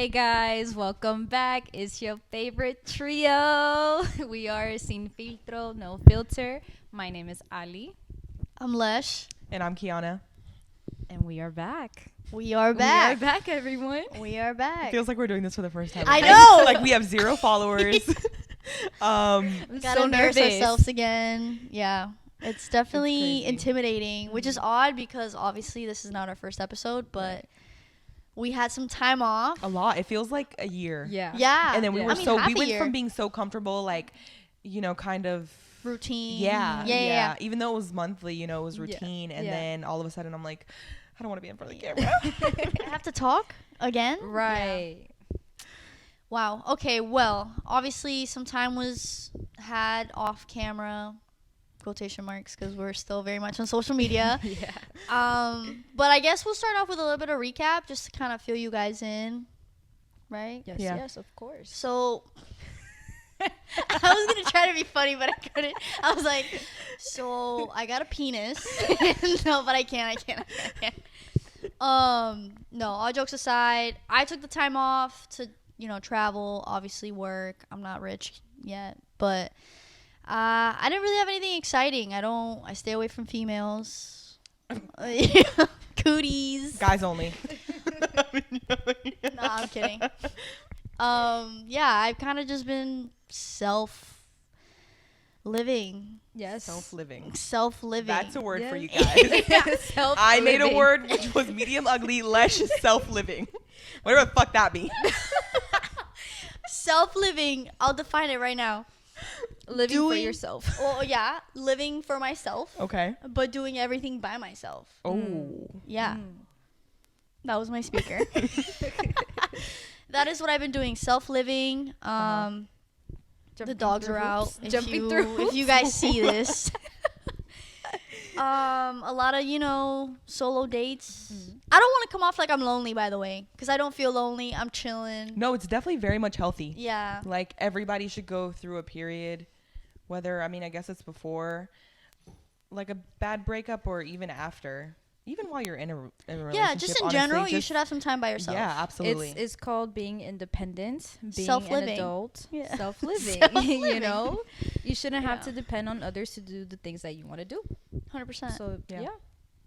Hey guys, welcome back. It's your favorite trio. We are Sin Filtro, No Filter. My name is Ali. I'm Lesh. And I'm Kiana. And we are back. We are back. We are back, everyone. We are back. It feels like we're doing this for the first time. I know. Like we have 0 followers. I'm Gotta so embarrass nervous. ourselves again. Yeah. It's definitely crazy. intimidating, which is odd because obviously this is not our first episode, but we had some time off. A lot. It feels like a year. Yeah. Yeah. And then we Yeah. were I mean, so half we a went year. from being so comfortable, like, kind of Routine. Yeah. Yeah. Even though it was monthly, it was Yeah. routine. And Yeah. then all of a sudden I'm like, I don't want to be in front of the camera. I have to talk again? Right. Wow. Okay, well, obviously some time was had off camera, quotation marks, because we're still very much on social media. Yeah. But I guess we'll start off with a little bit of recap just to kind of fill you guys in, right? Yes, Yeah. yes, of course. So I was gonna try to be funny, but I couldn't. I was like, so I got a penis. No, but I can't. No, all jokes aside, I took the time off to, travel, obviously work. I'm not rich yet, but I didn't really have anything exciting. I stay away from females. Cooties. Guys only. No, I'm kidding. Yeah, I've kind of just been self-living. Yes. Self-living. Self-living. That's a word for Yes. you guys. I made a Self-living. word which was medium ugly, Lesh is self-living. Whatever the fuck that means. Self-living. I'll define it right now. Living for Doing- yourself. Oh, yeah. Living for myself, Okay. but doing everything by myself. Oh. Yeah. Mm. That was my speaker. That is what I've been doing. Self-living. The Jumping dogs through are out. hoops. Jumping through If you guys see this. A lot of, solo dates. I don't want to come off like I'm lonely, by the way, because I don't feel lonely. I'm chilling. No, it's definitely very much healthy. Yeah. Like everybody should go through a period, whether, I guess it's before, like a bad breakup or even after. Even while you're in a relationship. Yeah, just in honestly, general, you just- should have some time by yourself. Yeah, absolutely. It's called being independent, being Self-living. an adult, Yeah. self-living. Self-living. You shouldn't have Yeah. to depend on others to do the things that you want to do. 100%. So Yeah.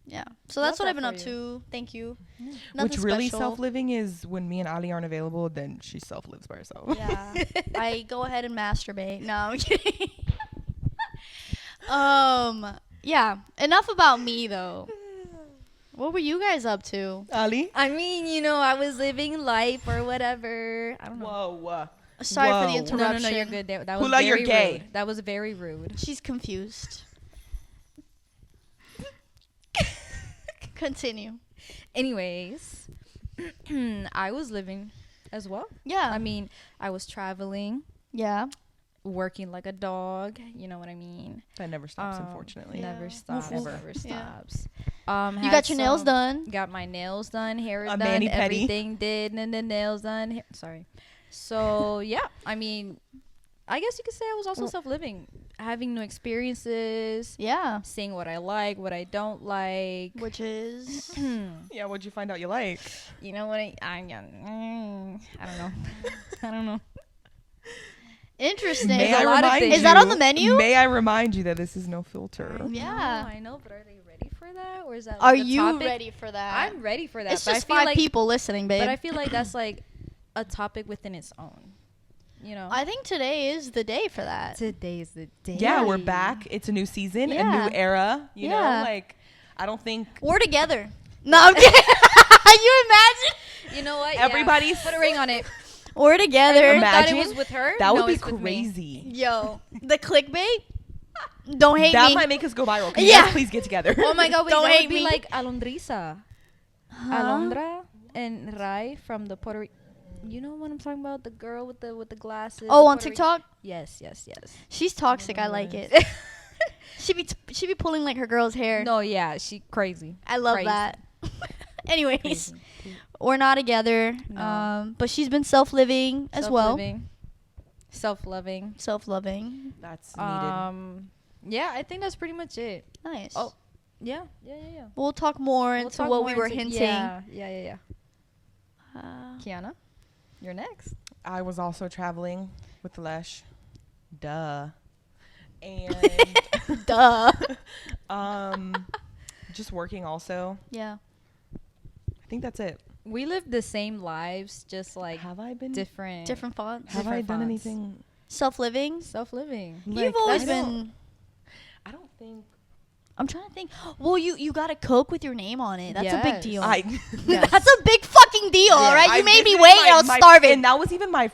Yeah. So that's Love what I've that been up for to. Thank you. Yeah. Nothing Which really special. self-living is when me and Ali aren't available, then she self-lives by herself. Yeah. I go ahead and masturbate. No, I'm kidding. Yeah. Enough about me though. What were you guys up to? Ali? I mean, I was living life or whatever. I don't know. Whoa. Sorry for the Whoa. interruption. No, you're good. That was Hula, very you're gay. rude. That was very rude. She's confused. Continue. Anyways, I was living as well. Yeah. I mean, I was traveling, Yeah. working like a dog. You know what I mean? That never stops, Um, unfortunately. Yeah. Never stops. Woof, woof. Never Yeah. stops. You got your nails done. Got my nails done, hair A done, mani-pedi. everything did, and the nails done. Sorry. So yeah, I mean, I guess you could say I was also self-living, having new experiences, Yeah. seeing what I like, what I don't like. Which is Yeah, what'd you find out you like? You know what? I don't know. I don't know. interesting. May I a lot of remind things. Is that on you- the menu? May I remind you that this is no filter. Yeah. I know, but are they ready for that, or is that? Are like, a you topic? ready for that? I'm ready for that. It's but just I feel 5 like, people listening, babe. But I feel like that's like a topic within its own. I think today is the day for that. Today's the day. Yeah, we're back. It's a new season, a Yeah. new era. You know, Yeah. like, I don't think We're together. No, I'm kidding. you imagine? You know what? Everybody's- Put a ring on it. We're together. Thought it Imagine. was with her. that would No, be it's with me. crazy. Yo, the clickbait. Don't hate That me. might make us go viral. Can Yeah. you guys please get together? Oh my God! Wait, Don't that hate would be me. like Alondrisa, Huh? Alondra, and Rai from the Puerto Rico. You know what I'm talking about? The girl with the glasses. Oh, the on Puerto Rican- TikTok? Yes. She's toxic. I like it. she be pulling like her girl's hair. No, yeah, she crazy. I love Crazy. that. Anyways, Crazy. we're not together. No. But she's been self-living as well. Self-loving. Self-loving. That's needed. Yeah, I think that's pretty much it. Nice. Oh, yeah. We'll talk more We'll into talk what more we were into- hinting. Yeah. Uh, Kiana? You're next. I was also traveling with Lesh. Duh. And Duh. just working also. Yeah. I think that's it. We lived the same lives, just like Have I been? different Different fonts. Have I different done fonts. anything? Self-living. self-living. You've Like, always I don't- been. I don't think. I'm trying to think. Well, you got a Coke with your name on it. That's a big Yes. deal. Yes. That's a big fucking deal, all right? I You made me visited wait. I was starving. And that was even my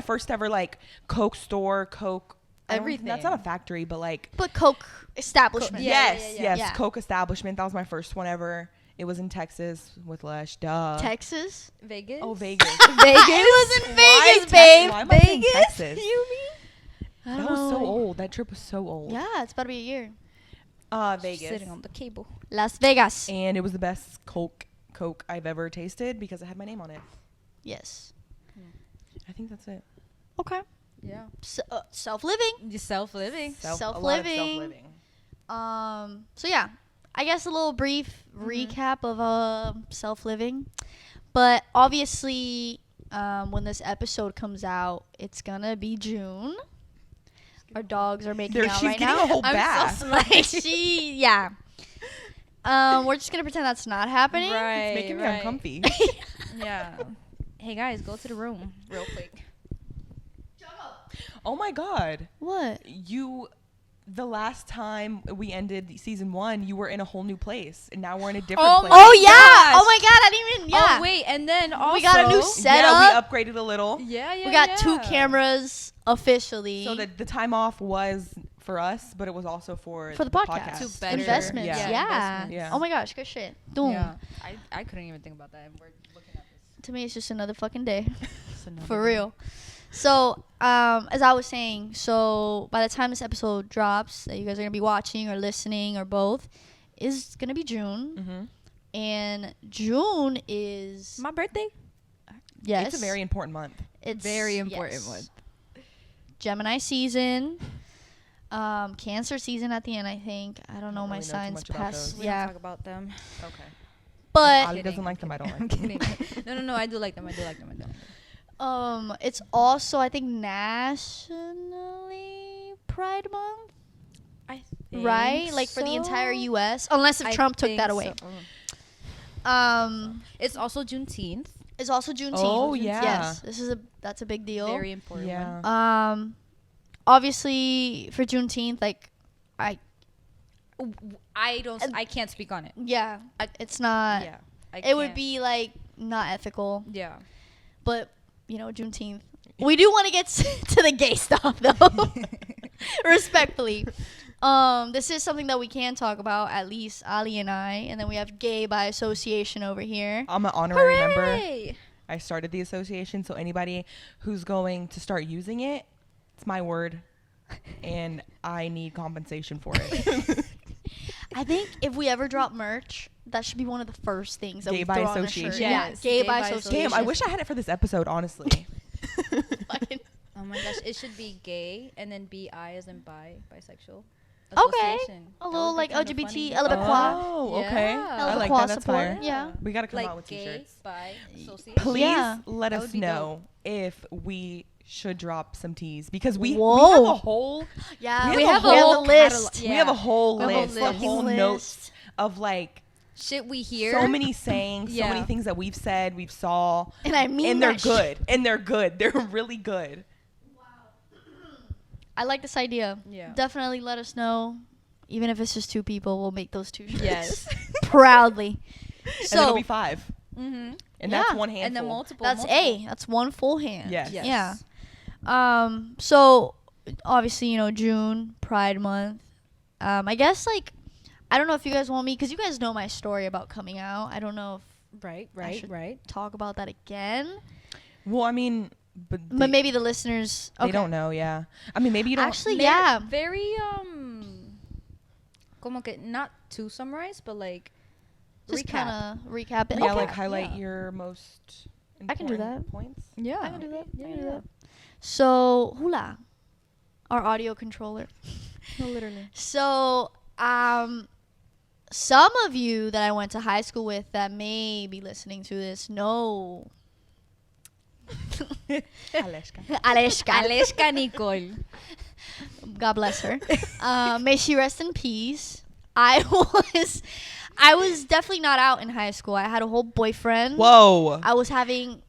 first ever like Coke store, Coke. Everything. That's not a factory, but like But Coke establishment. Yeah, yes, yeah. Coke establishment. That was my first one ever. It was in Texas with Lesh. Duh. Texas. Vegas. Oh, Vegas. Vegas. It was in Why Vegas, Tex- babe. Why am I saying Vegas? Texas? You mean? I That don't was so know. old. That trip was so old. Yeah, it's about to be a year. Vegas. Sitting on the cable. Las Vegas. And it was the best Coke I've ever tasted because it had my name on it. Yes. I think that's it. Okay. Yeah. Self-living. Just self-living. A lot of Self-living. self-living. So yeah, I guess a little brief recap of self-living. But obviously, when this episode comes out, it's gonna be June. Our dogs are making out She's right getting now. a whole I'm so bath. Like yeah. We're just gonna pretend that's not happening. Right. It's making me right. uncomfy. Yeah. Hey guys, go to the room real quick. Oh my God. What? The last time we ended season 1, you were in a whole new place, and now we're in a different Oh place. Oh yeah. gosh. Oh my God. I didn't even. Yeah. Oh wait, and then also We got a new set Yeah, up. we upgraded a little. Yeah, yeah. We got yeah. 2 cameras officially. So the time off was for us, but it was also for For the podcast. To better- Investments. Yeah. Yeah. investments. Yeah. Oh my gosh, good shit. Doom. Yeah. I couldn't even think about that. And we're looking at To me, it's just another fucking day. this. For real. So, as I was saying, so by the time this episode drops, that you guys are gonna be watching or listening or both, is gonna be June, Mm-hmm. and June is My birthday. yes, It's a very important month. it's Very important yes. one. Gemini season, Cancer season at the end. I think I don't know don't my really know too signs much about past. those. We Yeah, don't talk about them. Okay. but Ali doesn't like them. I don't I'm like them. kidding. No. I do like them. I do like them. it's also I think nationally Pride Month. I Right? Like for the entire U.S. Unless if Trump took that away. It's also Juneteenth. It's also Juneteenth. Oh, yeah. Yes, that's a big deal. Very important. Yeah. Obviously for Juneteenth, like I can't speak on it. yeah, it's not. Yeah. It would be like not ethical, Yeah. but Juneteenth. We do want to get to the gay stuff though, respectfully. This is something that we can talk about, at least Ali and I, and then we have Gay by Association over here. I'm an honorary member. Hooray! I started the association, so anybody who's going to start using it, it's my word, and I need compensation for it. I think if we ever drop merch, that should be one of the first things that Gay we by throw on a association. shirt. Yeah, Yes, Gay Gay by by Association. Damn, I wish I had it for this episode, honestly. Fucking- Oh my gosh, it should be gay and then bi as in bisexual. Okay. Association. A That little would be like kinda LGBT, funny. LGBTQ. Oh, okay. Yeah. I like LGBTQ that. That's support. fire. Yeah. We got to come out Like with gay, t-shirts. bi, association. Please Yeah. let That us would be know if we should drop some teas because we have Whoa. a whole Yeah, We have a whole list. catalog. we have a whole We have a list, a fucking whole list. notes of like Shit we hear. so many sayings, so many Yeah. things that we've said, we've saw, And I mean and they're that shit. good, and they're good. They're really good. I like this idea. Yeah. Definitely let us know. Even if it's just 2 people, we'll make those 2 shirts. Yes. Proudly. And it'll So be 5, Mm-hmm. and that's Yeah. one handful. And then multiple. that's multiple. that's one full hand. Yes. Yes. Yeah. So obviously, June, Pride Month. I guess like I don't know if you guys want me because you guys know my story about coming out. I don't know if Right. should- Right. talk about that again. Well, I mean, but But maybe the listeners they don't know. Yeah, I mean, maybe you don't. Actually, Very- yeah. Very como que not too summarized, but like Just recap. kind of recap it. yeah, Okay. like highlight Yeah. your most. I can do important that. Points. Yeah. I can do that. Yeah. I can do that. So, Hula, our audio controller. No, literally. So, some of you that I went to high school with that may be listening to this know Aleshka. Aleshka Nicole. God bless her. May she rest in peace. I was definitely not out in high school. I had a whole boyfriend. Whoa. I was having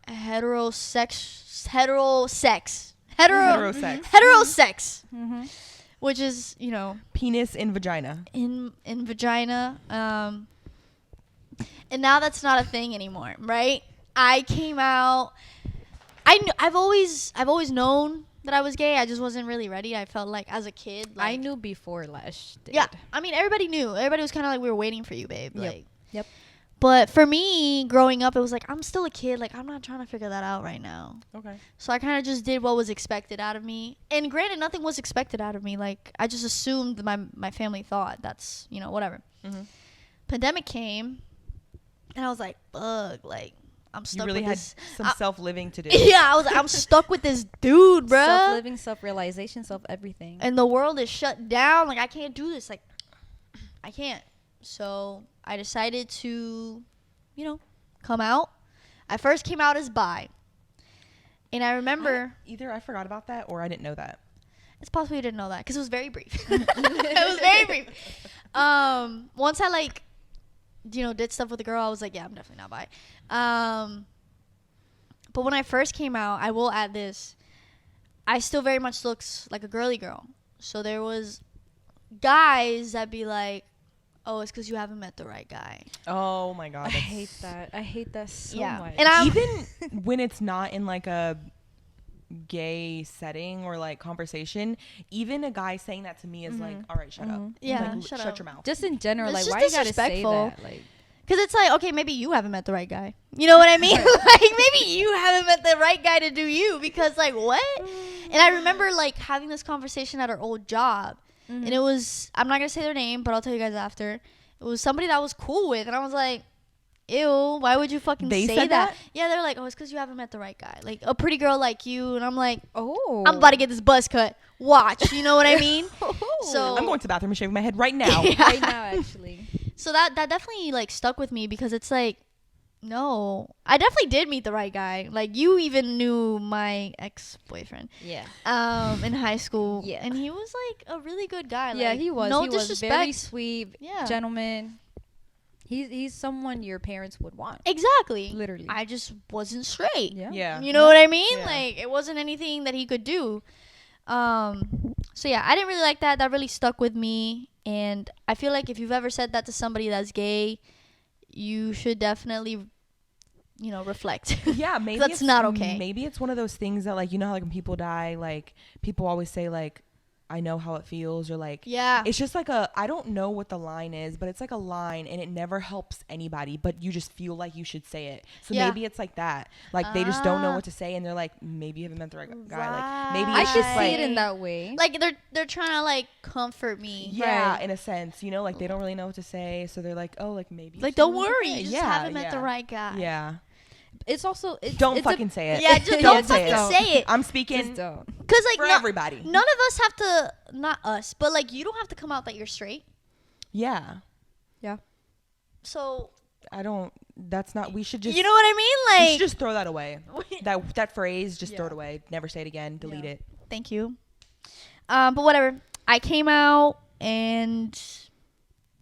heterosex, Mm-hmm. which is, you know, Penis in vagina. in vagina. And now that's not a thing anymore, right? I came out. I've always known that I was gay. I just wasn't really ready. I felt like as a kid, like, I knew before Lash did. yeah. I mean, everybody knew. Everybody was kind of like, we were waiting for you, babe. Yep. Like, Yep. But for me, growing up, it was like, I'm still a kid. Like, I'm not trying to figure that out right now. Okay. So I kind of just did what was expected out of me. And granted, nothing was expected out of me. Like, I just assumed that my family thought that's, you know, whatever. Mm-hmm. Pandemic came, and I was like, bug, like, I'm stuck You really with had this. some self-living to do. Yeah, I was like, I'm stuck with this dude, bruh. Self-living, self-realization, self-everything. And the world is shut down. Like, I can't do this. Like, I can't. So I decided to, you know, come out. I first came out as bi. And I remember. Either I forgot about that or I didn't know that. It's possible you didn't know that because it was very brief. It was very brief. Once I, like, you know, did stuff with a girl, I was like, yeah, I'm definitely not bi. But when I first came out, I will add this. I still very much looks like a girly girl. So there was guys that be like, oh, it's because you haven't met the right guy. Oh my God. I hate that. I hate that so much. And I'm Even when it's not in like a gay setting or like conversation, even a guy saying that to me is like, all right, shut up. Yeah, Like, shut shut up. your mouth. just in general, It's like, just why you gotta say disrespectful. that? Like, because it's like, okay, maybe you haven't met the right guy. You know what I mean? Like, maybe you haven't met the right guy to do you. Because, like, what? And I remember, like, having this conversation at our old job. And it was, I'm not going to say their name, but I'll tell you guys after. It was somebody that I was cool with. And I was like, ew, why would you fucking They say said that? Yeah, they're like, oh, it's because you haven't met the right guy. Like, a pretty girl like you. And I'm like, oh, I'm about to get this buzz cut. Watch. You know what I mean? So I'm going to the bathroom and shaving my head right now. right now, actually. So that definitely, like, stuck with me because it's like, no, I definitely did meet the right guy. Like, you even knew my ex-boyfriend Yeah. in high school. Yeah. And he was, like, a really good guy. Yeah, like, he was. No he disrespect. was very sweet Yeah. gentleman. He's someone your parents would want. Exactly. Literally. I just wasn't straight. Yeah. Yeah. You know what I mean? Yeah. Like, it wasn't anything that he could do. So yeah, I didn't really like that. That really stuck with me. And I feel like if you've ever said that to somebody that's gay, you should definitely, you know, reflect. Yeah, maybe That's it's not okay. Maybe it's one of those things that, like, you know how, like, when people die, like, people always say, like, I know how it feels, or like, Yeah. it's just like I don't know what the line is, but it's like a line and it never helps anybody, but you just feel like you should say it. So Yeah. maybe it's like that. Like, they just don't know Ah. what to say and they're like, maybe you haven't met the right guy. Like, maybe I it's could just see like, it in that way. Like they're trying to like comfort me. yeah, Right. in a sense, you know, like, they don't really know what to say. So they're like, oh, like, maybe. Like, it's don't not worry, okay. you just Yeah, haven't met the yeah. right guy. Yeah. It's also Don't it's fucking say it. Yeah, just Yeah, don't just fucking don't. say it. I'm just speaking don't. Cause like for everybody. none of us have to, not us, but like you don't have to come out that you're straight. Yeah. So That's not. We should just. you know what I we mean? should just throw that away. Like, That phrase, just throw it Yeah. away. Never say it again. Delete it. thank you. But whatever. I came out and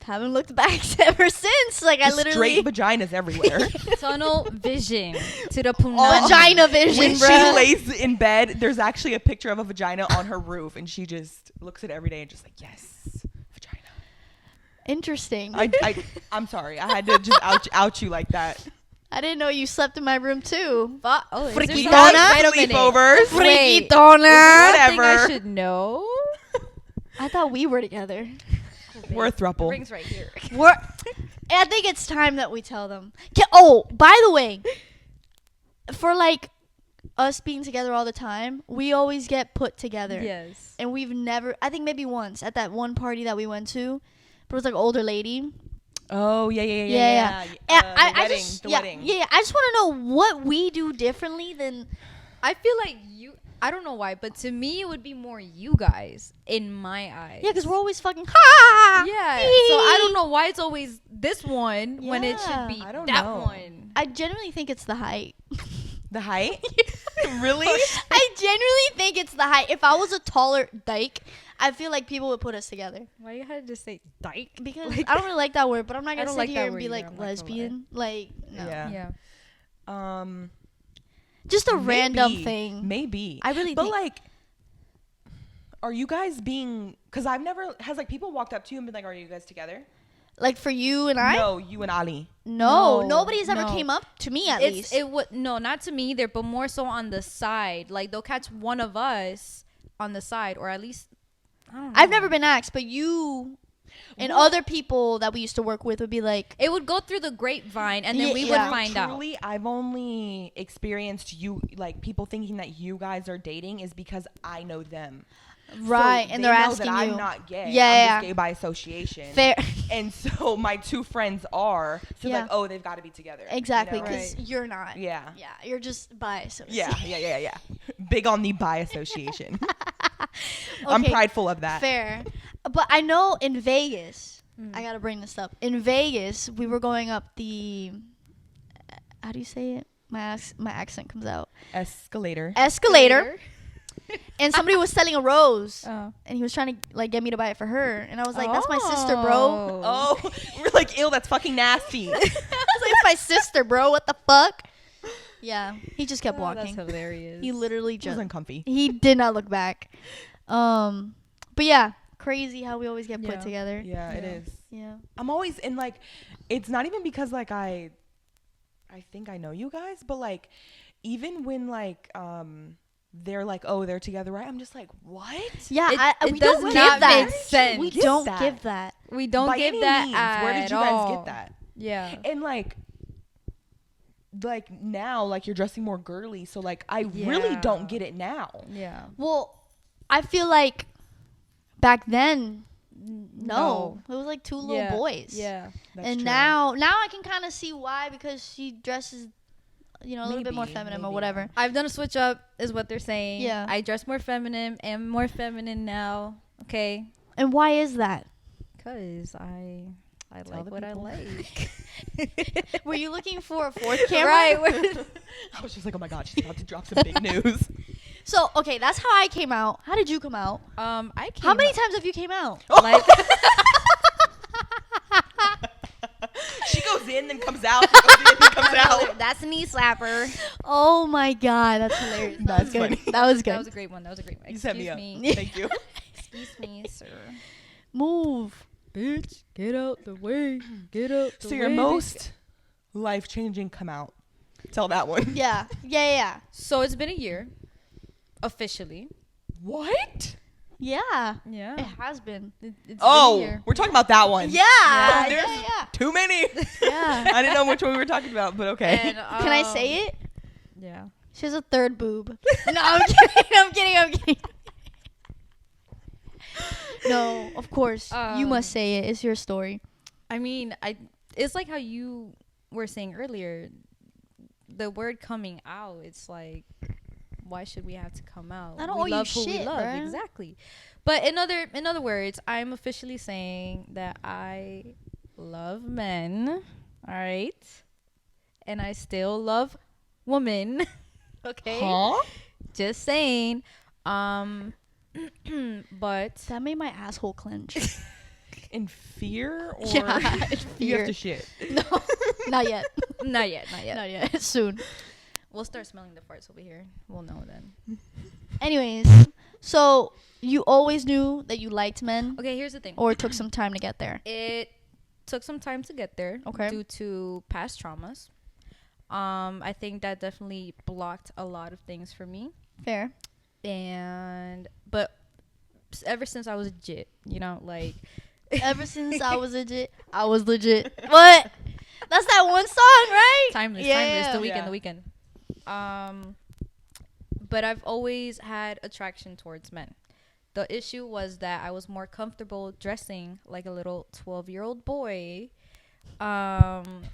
haven't looked back ever since. Like, Just I literally straight vaginas everywhere. Tunnel vision to the punani. vagina vision, When she bro. lays in bed, there's actually a picture of a vagina on her roof, and she just looks at it every day and just like, yes, vagina. Interesting. I'm sorry. I had to just out you like that. I didn't know you slept in my room too. Oh, is there Freaky something- Donna? Wait a minute. Sleepovers. Wait. Donna. Something I Whatever. should know. I thought we were together. We're a The throuple. ring's right here. We're. I think it's time that we tell them. Oh, by the way, for like us being together all the time, we always get put together. Yes. And we've never. I think maybe once at that one party that we went to, but it was like an older lady. Oh yeah. And The wedding. just, The yeah, wedding. Yeah. I just want to know what we do differently than. I feel like I don't know why, but to me it would be more you guys in my eyes. Yeah, because we're always fucking ha. Yeah. So I don't know why it's always this one when it Yeah. should be I don't that know. one. I genuinely think it's the height. The height. Really? I genuinely think it's the height. If I was a taller dyke, I feel like people would put us together. Why you had to just say dyke? Because I don't really like that word, but I'm not I gonna don't sit like here that and word be either, like I'm not gonna lie. lesbian. Like, no. Yeah. Yeah. Just a random Maybe. thing. Maybe. I really But think. like, are you guys being? Because I've never has like people walked up to you and been like, "Are you guys together?" Like for you and I? No, you and Ali. No, No, nobody's ever no. came up to me at It's least. it would no, not to me either, but more so on the side. Like they'll catch one of us on the side, or at least I don't know. I've never been asked, but you and Well- other people that we used to work with would be like, It would go through the grapevine, and then Yeah, we yeah. would find out. Truly, I've only experienced you like people thinking that you guys are dating is because I know them. right, So and they they're know asking that you. I'm not gay. Yeah, I'm yeah. just gay by association. Fair. And so my two friends are. So Yeah. like, oh, they've got to be together. you Exactly, know? because you're not. Yeah. Yeah, you're just biased. Yeah. Big on the bi association. I'm Okay, prideful of that. Fair. But I know in Vegas, Mm. I gotta bring this up. In Vegas, we were going up the. How do you say it? My accent comes out. Escalator. Escalator. And somebody was selling a rose, Oh. and he was trying to like get me to buy it for her, and I was like, "That's my sister, bro." Oh, we're like, ew, that's fucking nasty. I was like, "It's my sister, bro. What the fuck?" Yeah, he just kept Oh, that's walking. hilarious. He literally It was just uncomfy. he did not look back. But yeah, crazy how we always get put Yeah. together. Yeah, it Yeah. is. Yeah. I'm always in like, it's not even because like I think I know you guys, but like, even when like they're like, oh, they're together, right? I'm just like, what? Yeah, It we does don't give not that. make sense. We Get don't that. give that. We don't By give any that means, at where did you guys all. get that? Yeah. And like now, like you're dressing more girly, so like I really Yeah. don't get it now. Yeah. Well, I feel like back then, no, it was like two little Yeah. boys. Yeah. That's And true. now I can kind of see why, because she dresses, you know, a little bit more Maybe, feminine or maybe. whatever. I've done a switch up, is what they're saying. Yeah. I dress more feminine and more feminine now. Okay. And why is that? Cause I Tell like the what I people. like. Were you looking for a fourth camera? Right. I was just like, oh my god, she's about to drop some big news. So okay, that's how I came out. How did you come out? I came How many times have you came out? like She goes in and comes out. She goes in and comes out. that's a knee slapper. Oh my god, that's hilarious. That That's was good. funny. That was good. That was a great one. That was a great one. You set me Excuse up. me. Thank you. Excuse me, sir. Move. Bitch, get out the way. Get out the So your most life-changing come out. Tell that one. Yeah. So it's been a year. Officially. What? Yeah. Yeah. It has been. It's been a Oh, year. we're talking about that one. Yeah. Oh, Yeah. there's Yeah. too many. Yeah. I didn't know which one we were talking about, but okay. And, Can I say it? Yeah. She has a third boob. No, I'm kidding. I'm kidding. No, of course. You must say it. It's your story. I mean, it's like how you were saying earlier. The word coming out, it's like, why should we have to come out? I don't we owe you love who we shit, love. bruh. Exactly. But in other words, I'm officially saying that I love men. All right. And I still love women. Okay. Huh? Just saying. But That made my asshole clench. In fear or Yeah, in you fear. have to shit? No, not yet. not yet. Not yet. Soon. We'll start smelling the farts over here. We'll know then. Anyways, so you always knew that you liked men, Okay, here's the thing. or it took some time to get there? It took some time to get there. Okay. Due to past traumas. I think that definitely blocked a lot of things for me. Fair. But ever since I was legit, like Ever since I was legit, I was legit. What? That's that one song, right? timeless, Yeah. the weekend, Yeah. the weekend. But I've always had attraction towards men. The issue was that I was more comfortable dressing like a little 12-year-old boy.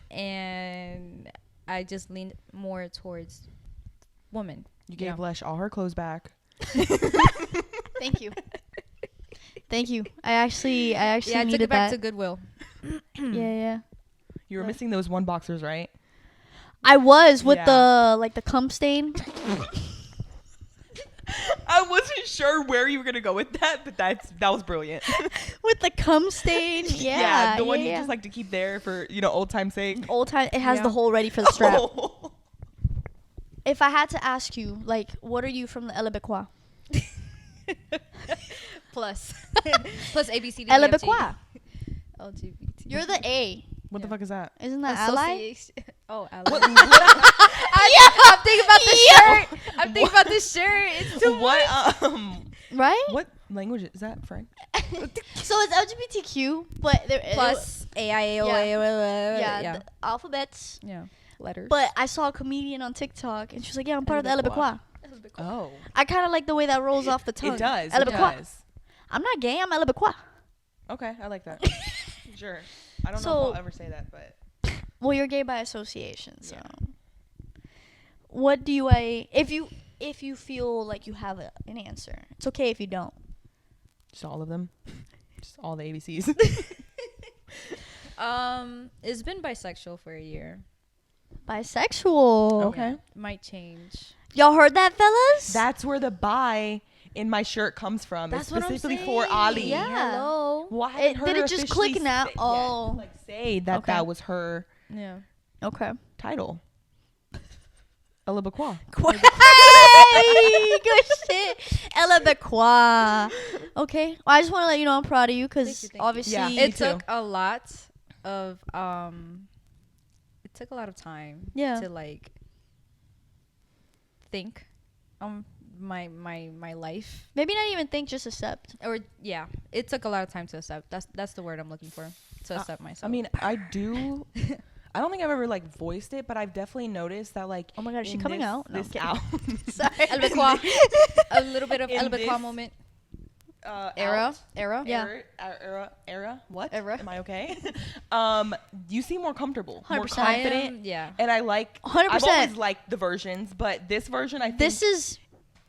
And I just leaned more towards women. You gave Yeah. Lesh all her clothes back. Thank you. Thank you. I actually Yeah, I took needed it back to that. Goodwill. Yeah. You were What? missing those one boxers, right? I was with Yeah. the cum stain. sure where you were gonna go with that, but that was brilliant. With the cum stain. Yeah. the one you yeah. just like to keep there for old time's sake. Old time. It has Yeah. the hole ready for the strap. Oh. If I had to ask you, like, what are you from the LGBTQ? Plus ABCD. LGBTQ. LGBT. You're the A. What the fuck is that? Isn't that ally? Association. Oh, ally. I'm thinking about the shirt. I'm thinking about this shirt. It's too What Right? what language is that, Frank? So it's LGBTQ, but there plus AIAOA. yeah, the alphabets. Yeah. Letters. But I saw a comedian on TikTok, and she was like, "Yeah, I'm part of the LGBTQ. LGBTQ." Oh. I kind of like the way that rolls off the tongue. It does. It LGBTQ. does. I'm not gay. I'm LGBTQ. Okay, I like that. Sure. I don't know So- if I'll ever say that, but Well, you're gay by association. So, Yeah. what do you if you feel like you have an answer? It's okay if you don't. just all of them. Just all the ABCs. It's been bisexual for a year. Bisexual. Okay. Might change. Y'all heard that, fellas? That's where the bi in my shirt comes from. That's It's what I'm specifically for saying. Ali. Yeah. Hello. Well, I haven't heard did her it just officially click now? say- Oh. like say that Okay. that was her Yeah. Okay. title. Alibaqua. Hey, good shit. LGBTQ. Okay. Well, I just want to let you know I'm proud of you because Thank you. obviously Yeah. Me It too. took a lot of it took a lot of time Yeah. to like think my life. maybe not even think, just accept. Or yeah, it took a lot of time to accept. That's the word I'm looking for. To accept myself. I mean, I do. I don't think I've ever like voiced it, but I've definitely noticed that like. Oh my God, is she in coming this- out? No, I'm This kidding. out. Sorry. LGBTQ. A little bit of In LGBTQ this- moment. Era. Era. Era. What? Era. Am I okay? You seem more comfortable, more 100%. confident, Yeah. and I like. 100%. I've always liked the versions, but this version I think This is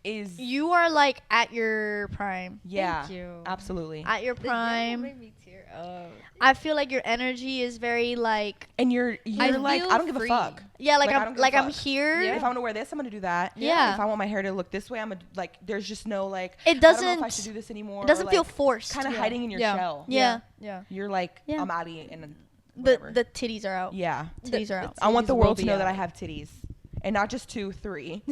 is you are like at your prime. yeah, Thank you. absolutely. At your You prime. made me tear up. I feel like your energy is very like And you're like feel I don't give free. a fuck. yeah, like, Like, I I'm don't give a like I'm fuck. here. Yeah. If I want to wear this, I'm gonna do that. Yeah. If I want my hair to look this way, I'm gonna like. There's just no like. It I don't know if I doesn't- should do this anymore. It doesn't or, feel like, forced. kind of Yeah. hiding in your Yeah. shell. Yeah. Yeah. You're like Yeah. I'm outie and The whatever. the titties are out. yeah. Titties are out. I want the Titties will world to be know that I out. have titties, and not just 2, 3.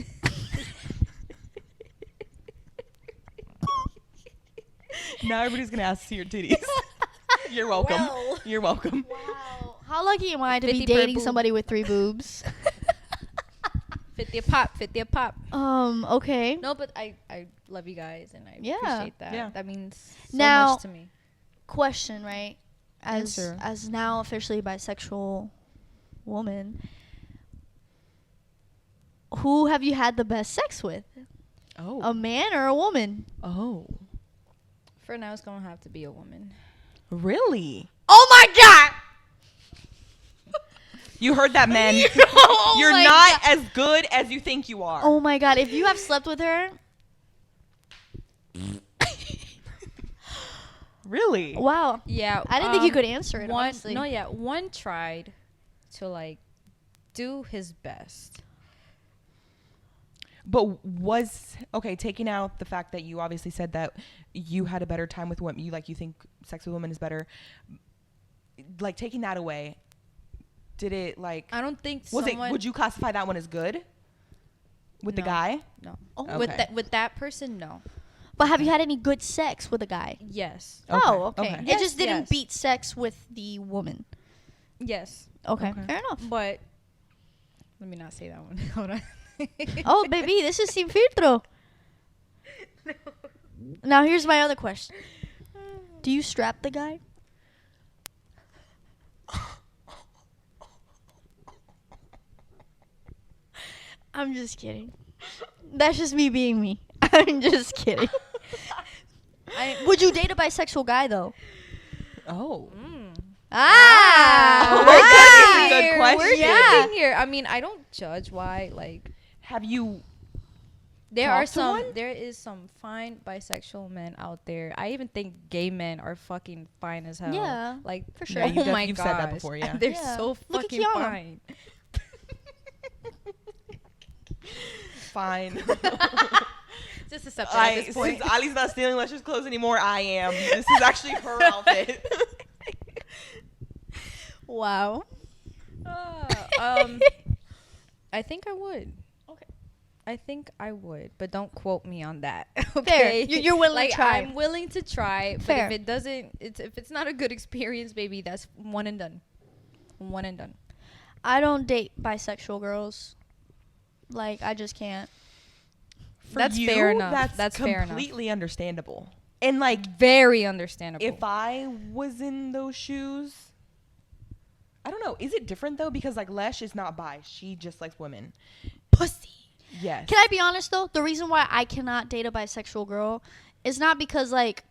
Now everybody's gonna ask to see your titties. You're welcome. Well. You're welcome. Wow. How lucky am I to be 50 per dating boob. somebody with 3 boobs? 50 a pop. 50 a pop. Okay. No, but I love you guys and I Yeah. appreciate that. Yeah. That means so Now- much to me. Question, right? Answer. As now officially bisexual woman, who have you had the best sex with? Oh. A man or a woman? Oh. For now, it's gonna have to be a woman. Really? Oh my god! You heard that, men. Oh You're my not as good as you think you are. Oh my god! If you have slept with her, Really? wow! Yeah. I didn't think you could answer it. One, Honestly. no, yeah. One tried to like do his best. But was okay, taking out the fact that you obviously said that you had a better time with women, you think sex with women is better. Like taking that away, did it like I don't think was someone. it would you classify that one as good? With the No. guy? No. Oh, Okay. With that person, no. But have you had any good sex with a guy? Yes. Oh, okay. Okay. It Yes, just didn't yes. beat sex with the woman. Yes. Okay, Okay. fair enough. But let me not say that one. Hold on. Oh, baby, this is sin filtro. Now here's my other question. Do you strap the guy? I'm just kidding. That's just me being me. I'm just kidding. Would you date a bisexual guy though? Oh. Ah! Oh my goodness, Wow. good question. We're Yeah. thinking here. I mean, I don't judge why. Like, Have you there Talk are to some. one? There is some fine bisexual men out there. I even think gay men are fucking fine as hell. Yeah, Like for sure. Yeah, Oh my you've gosh. said that before, yeah. They're Yeah. so Look at fucking Kiana. fine. fine? Just just accept it at this point. Since Ali's not stealing Lester's clothes anymore, I am. This is actually her outfit. Wow. I think I would. Okay. I think I would, but don't quote me on that. Fair. Okay. You're willing like, to try. I'm willing to try, Fair. but if it doesn't, if it's not a good experience, baby, that's one and done. One and done. I don't date bisexual girls. Like, I just can't. For That's you, fair enough. That's fair enough. completely understandable. And like, Very understandable. if I was in those shoes, I don't know. Is it different though? Because like Lesh is not bi. She just likes women. Pussy. Yes. Can I be honest though? The reason why I cannot date a bisexual girl is not because like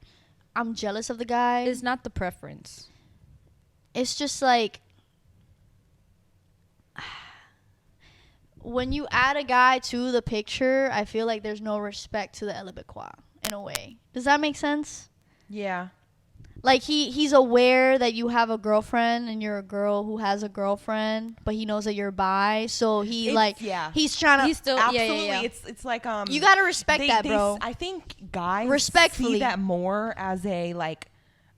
I'm jealous of the guy. it's not the preference. It's just like when you add a guy to the picture, I feel like there's no respect to the LGBTQ in a way. Does that make sense? Yeah. Like he's aware that you have a girlfriend and you're a girl who has a girlfriend, but he knows that you're bi, so he he's trying to. He's still Absolutely. Yeah. It's like You gotta respect that, bro. I think guys Respectfully. see that more as a like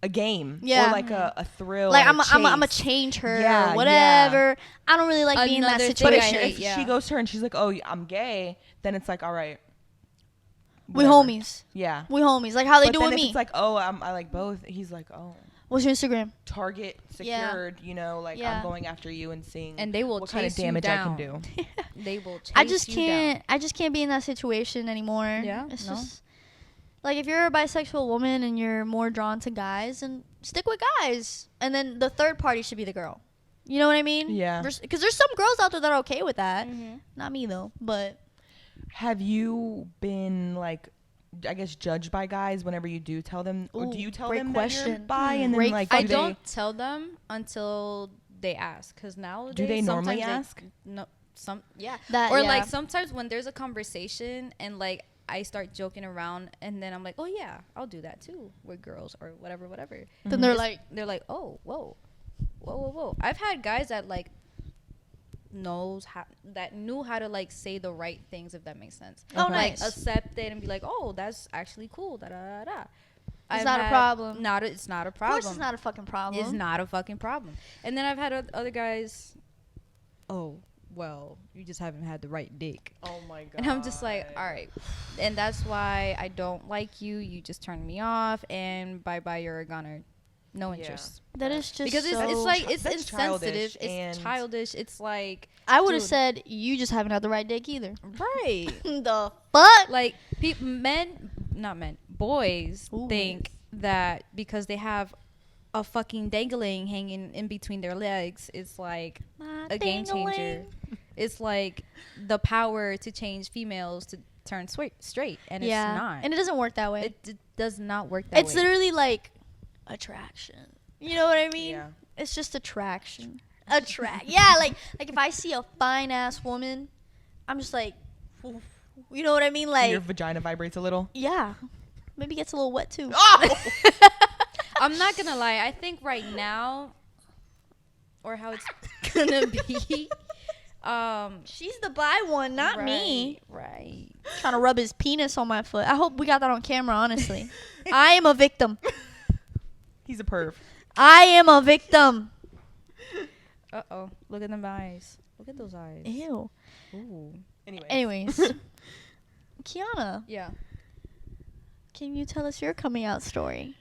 a game, Yeah. or like a thrill. Like and I'm a chase. change her, Yeah, or whatever. I don't really like being in that Another thing But situation. I hate, if yeah. she goes to her and she's like, "Oh, I'm gay," then it's like, all right, We whatever. homies. Yeah. We homies. Like how they But do then with if me. it's like, "Oh, I like both," he's like, "Oh, What's your Instagram? target Yeah. secured." You know, like Yeah. I'm going after you and seeing And they will what kind of chase you damage I can down. do. They will chase I just you can't. down. I just can't be in that situation anymore. Yeah? It's No? just like if you're a bisexual woman and you're more drawn to guys, and stick with guys, and then the third party should be the girl. You know what I mean? Yeah. Because there's some girls out there that are okay with that. Mhm. Not me though. But Have you been like, I guess, judged by guys whenever you do tell them, or do Ooh, you tell great them that you're question. bi, and then Great like I do don't tell them until they ask, because nowadays Do they normally sometimes ask? No, yeah. that Or yeah. like sometimes when there's a conversation and like I start joking around and then I'm like, oh yeah, I'll do that too with girls or whatever. then they're It's- like, they're like, oh, whoa. I've had guys that like knew how to like say the right things, if that makes sense. oh Okay. nice. Like accept it and be like, oh, that's actually cool. Da da da. It's not a problem. It's not a Of problem. course, it's not a fucking problem. It's not a fucking problem. And then I've had other guys, oh, well, you just haven't had the right dick. Oh my god. And I'm just like, all right. And that's why I don't like you. You just turned me off. And bye-bye, you're a goner. No Yeah. interest. That is just Because it's so like, it's That's childish insensitive. It's and- childish. It's like, I would have dude. said you just haven't had the right dick either. right. The fuck? Like, boys Ooh. think that because they have a fucking dangling hanging in between their legs, it's like a game changer. It's like the power to change females to turn straight, and it's not. And it doesn't work that way. It does not work that It's way. literally like attraction. You know what I mean? Yeah. It's just attraction. Yeah, like if I see a fine ass woman, I'm just like, you know what I mean? Like, Your vagina vibrates a little. yeah, maybe gets a little wet too. Oh! I'm not gonna lie. I think right now, or how it's gonna be, She's the bi one, not me. Right. Trying to rub his penis on my foot. I hope we got that on camera. Honestly, I am a victim. He's a perv. I am a victim. Uh-oh. Look at them eyes. Look at those eyes. Ew. Ooh. Anyways, Kiana, Yeah. can you tell us your coming out story?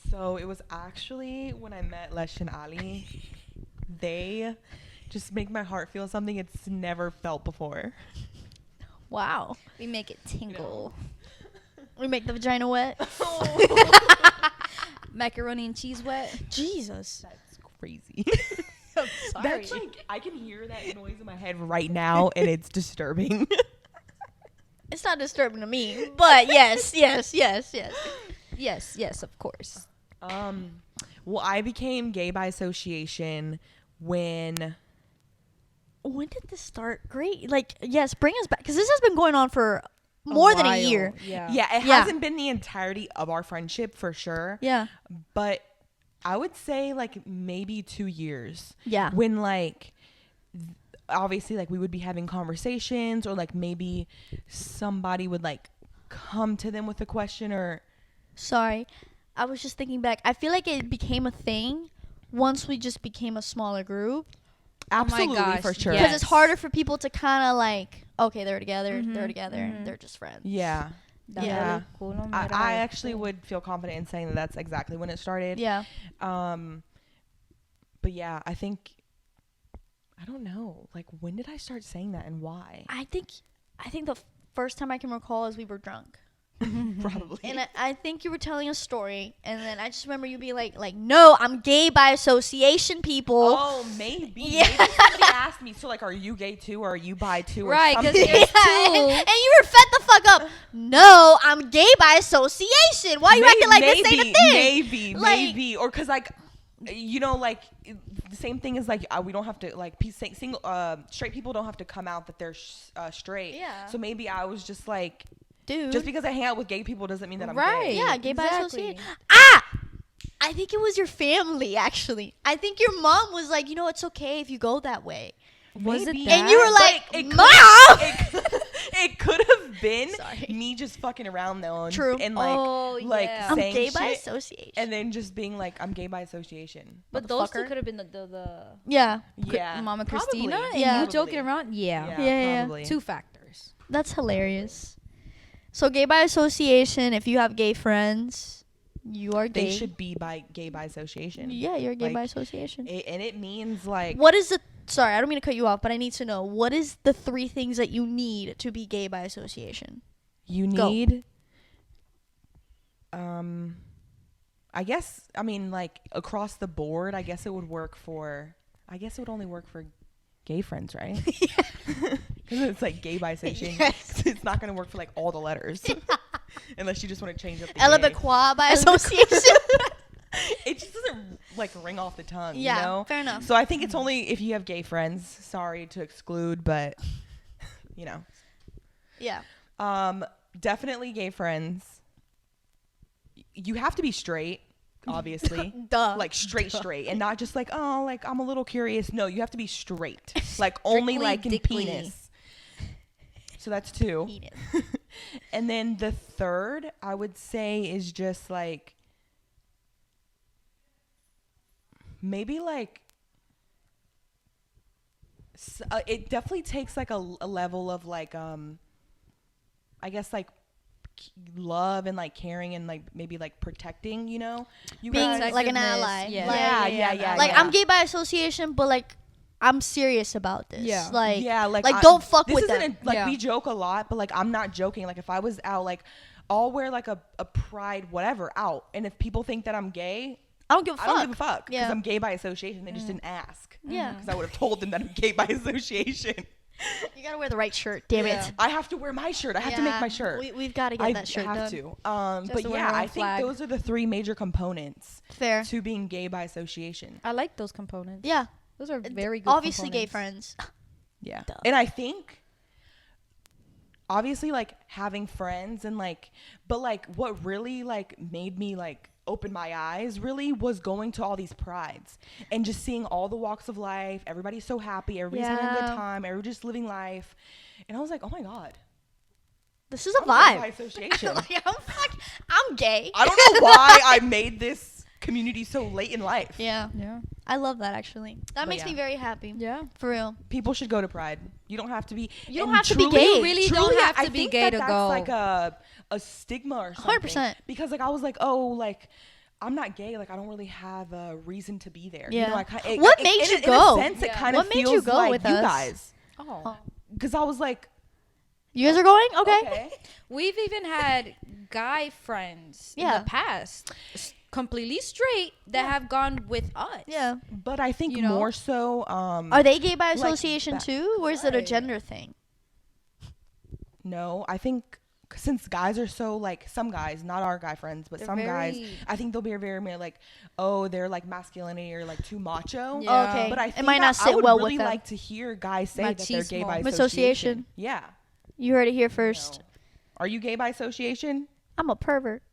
So it was actually when I met Lesh and Ali. They just make my heart feel something it's never felt before. Wow. We make it tingle. We make the vagina wet. Macaroni and cheese wet. Jesus. That's crazy. I'm sorry. That's like, I can hear that noise in my head right now, and it's disturbing. It's not disturbing to me, but yes. Yes, of course. Well, I became gay by association when When did this start? Great. Like, yes, bring us back. Because this has been going on for more than a year. Yeah. it Yeah. hasn't been the entirety of our friendship for sure. Yeah. But I would say like maybe 2 years. Yeah. When like obviously like we would be having conversations, or like maybe somebody would like come to them with a question or? Sorry, I was just thinking back. I feel like it became a thing once we just became a smaller group. Absolutely, gosh, for sure. Because yes. it's harder for people to kind of like, okay, they're together, Mhm, they're together, mhm. and they're just friends. Yeah. Yeah. I actually would feel confident in saying that that's exactly when it started. Yeah. But yeah, I think, I don't know. Like, when did I start saying that and why? I think the first time I can recall is we were drunk. Probably. And I think you were telling a story, and then I just remember you being like, no, I'm gay by association, people. Oh, maybe. Yeah. Maybe somebody asked me, so like, are you gay too, or are you bi too, or Right, 'cause something? there's two. And you were fed the fuck up. No, I'm gay by association. Why you acting like this ain't a thing? Maybe. Or because, like, you know, like, the same thing is, like, we don't have to, like, straight people don't have to come out that they're straight. Yeah. So maybe I was just, like, Dude. just because I hang out with gay people doesn't mean that I'm Right. gay. Yeah, gay by Exactly. association. I think it was your family, actually. I think your mom was like, it's okay if you go that way. Was it Maybe. that? And you were like, But Mom! it could have been Sorry. me just fucking around though. True. And like yeah. I'm saying gay by shit, association. and then just being like, I'm gay by association. But those two Motherfucker. could have been the Yeah. Yeah. Mama Probably. Christina and Yeah. you joking around. Yeah. Yeah. Probably. Two factors. That's hilarious. So gay by association, if you have gay friends, you are gay. They should be gay by association. Yeah, you're gay Like, by association. And it means like What is the sorry, I don't mean to cut you off, but I need to know, what is the 3 things that you need to be gay by association? you Go. need. I guess, I mean, like, across the board, I guess it would work for. I guess it would only work for gay friends, right? Because it's like gay by association. Yes. It's not going to work for like all the letters. Unless you just want to change up the gay. LGBTQ by association. It just doesn't like ring off the tongue, Yeah, you know? fair enough. So I think it's only if you have gay friends. Sorry to exclude, but you know. Yeah. Definitely gay friends. You have to be straight, obviously. Duh. Like straight, and not just like, oh, like I'm a little curious. No, you have to be straight. Like only like in dickly. penis. So that's 2. Penis. And then the third, I would say, is just like maybe like it definitely takes like a level of like I guess like love and like caring and like maybe like protecting, you know, you Being guys. like an ally. Yeah. Like, Yeah. Like I'm gay by association, but like I'm serious about this. Yeah. Like Yeah, like don't fuck this with isn't them. like Yeah. we joke a lot, but like I'm not joking. Like if I was out, like I'll wear like a pride whatever out, and if people think that I'm gay, I don't give a fuck. I don't give a fuck because Yeah. I'm gay by association. They just didn't ask. Yeah. Because I would have told them that I'm gay by association. You gotta wear the right shirt. Damn Yeah. it. I have to wear my shirt. I have to make my shirt. We've got to get I that shirt have done. to. Just But to wear yeah, our I own think flag. those are the 3 major components Fair. to being gay by association. I like those components. Yeah. Those are very good. Obviously, gay components. friends. Yeah. Duh. And I think obviously like having friends and like, but like what really like made me like open my eyes really was going to all these prides and just seeing all the walks of life. Everybody's so happy. Everybody's having a good Yeah. time. Everybody's just living life. And I was like, oh my God. This is a I'm gay by vibe. association. Like, I'm gay. I don't know why I made this community so late in life. Yeah. Yeah. I love that, actually. That But makes yeah. me very happy. Yeah. For real. People should go to Pride. You don't have to be. You don't and have to be truly- gay. You really don't have to I be think gay that to that's go. like a stigma or something. 100%. Because like I was like, oh, like I'm not gay. Like I don't really have a reason to be there. Yeah. You know, I What made you go? In a sense, it Yeah. kind of What made feels you go like with you us? guys. Oh. Because I was like, You guys are going? Okay. okay. We've even had guy friends in Yeah. the past, completely straight, that have gone with us. Yeah. But I think You know? more so. Are they gay by like association that- too? Or is it a Right. gender thing? No, I think since guys are so like some guys, not our guy friends, but They're some guys, very- I think they'll be very like, oh, they're like masculinity or like too macho. Yeah. Okay. But I It think might not I sit would well really with them. like to hear guys say that they're gay by Machismo. association. Association. Yeah. You heard it here first. No. Are you gay by association? I'm a pervert.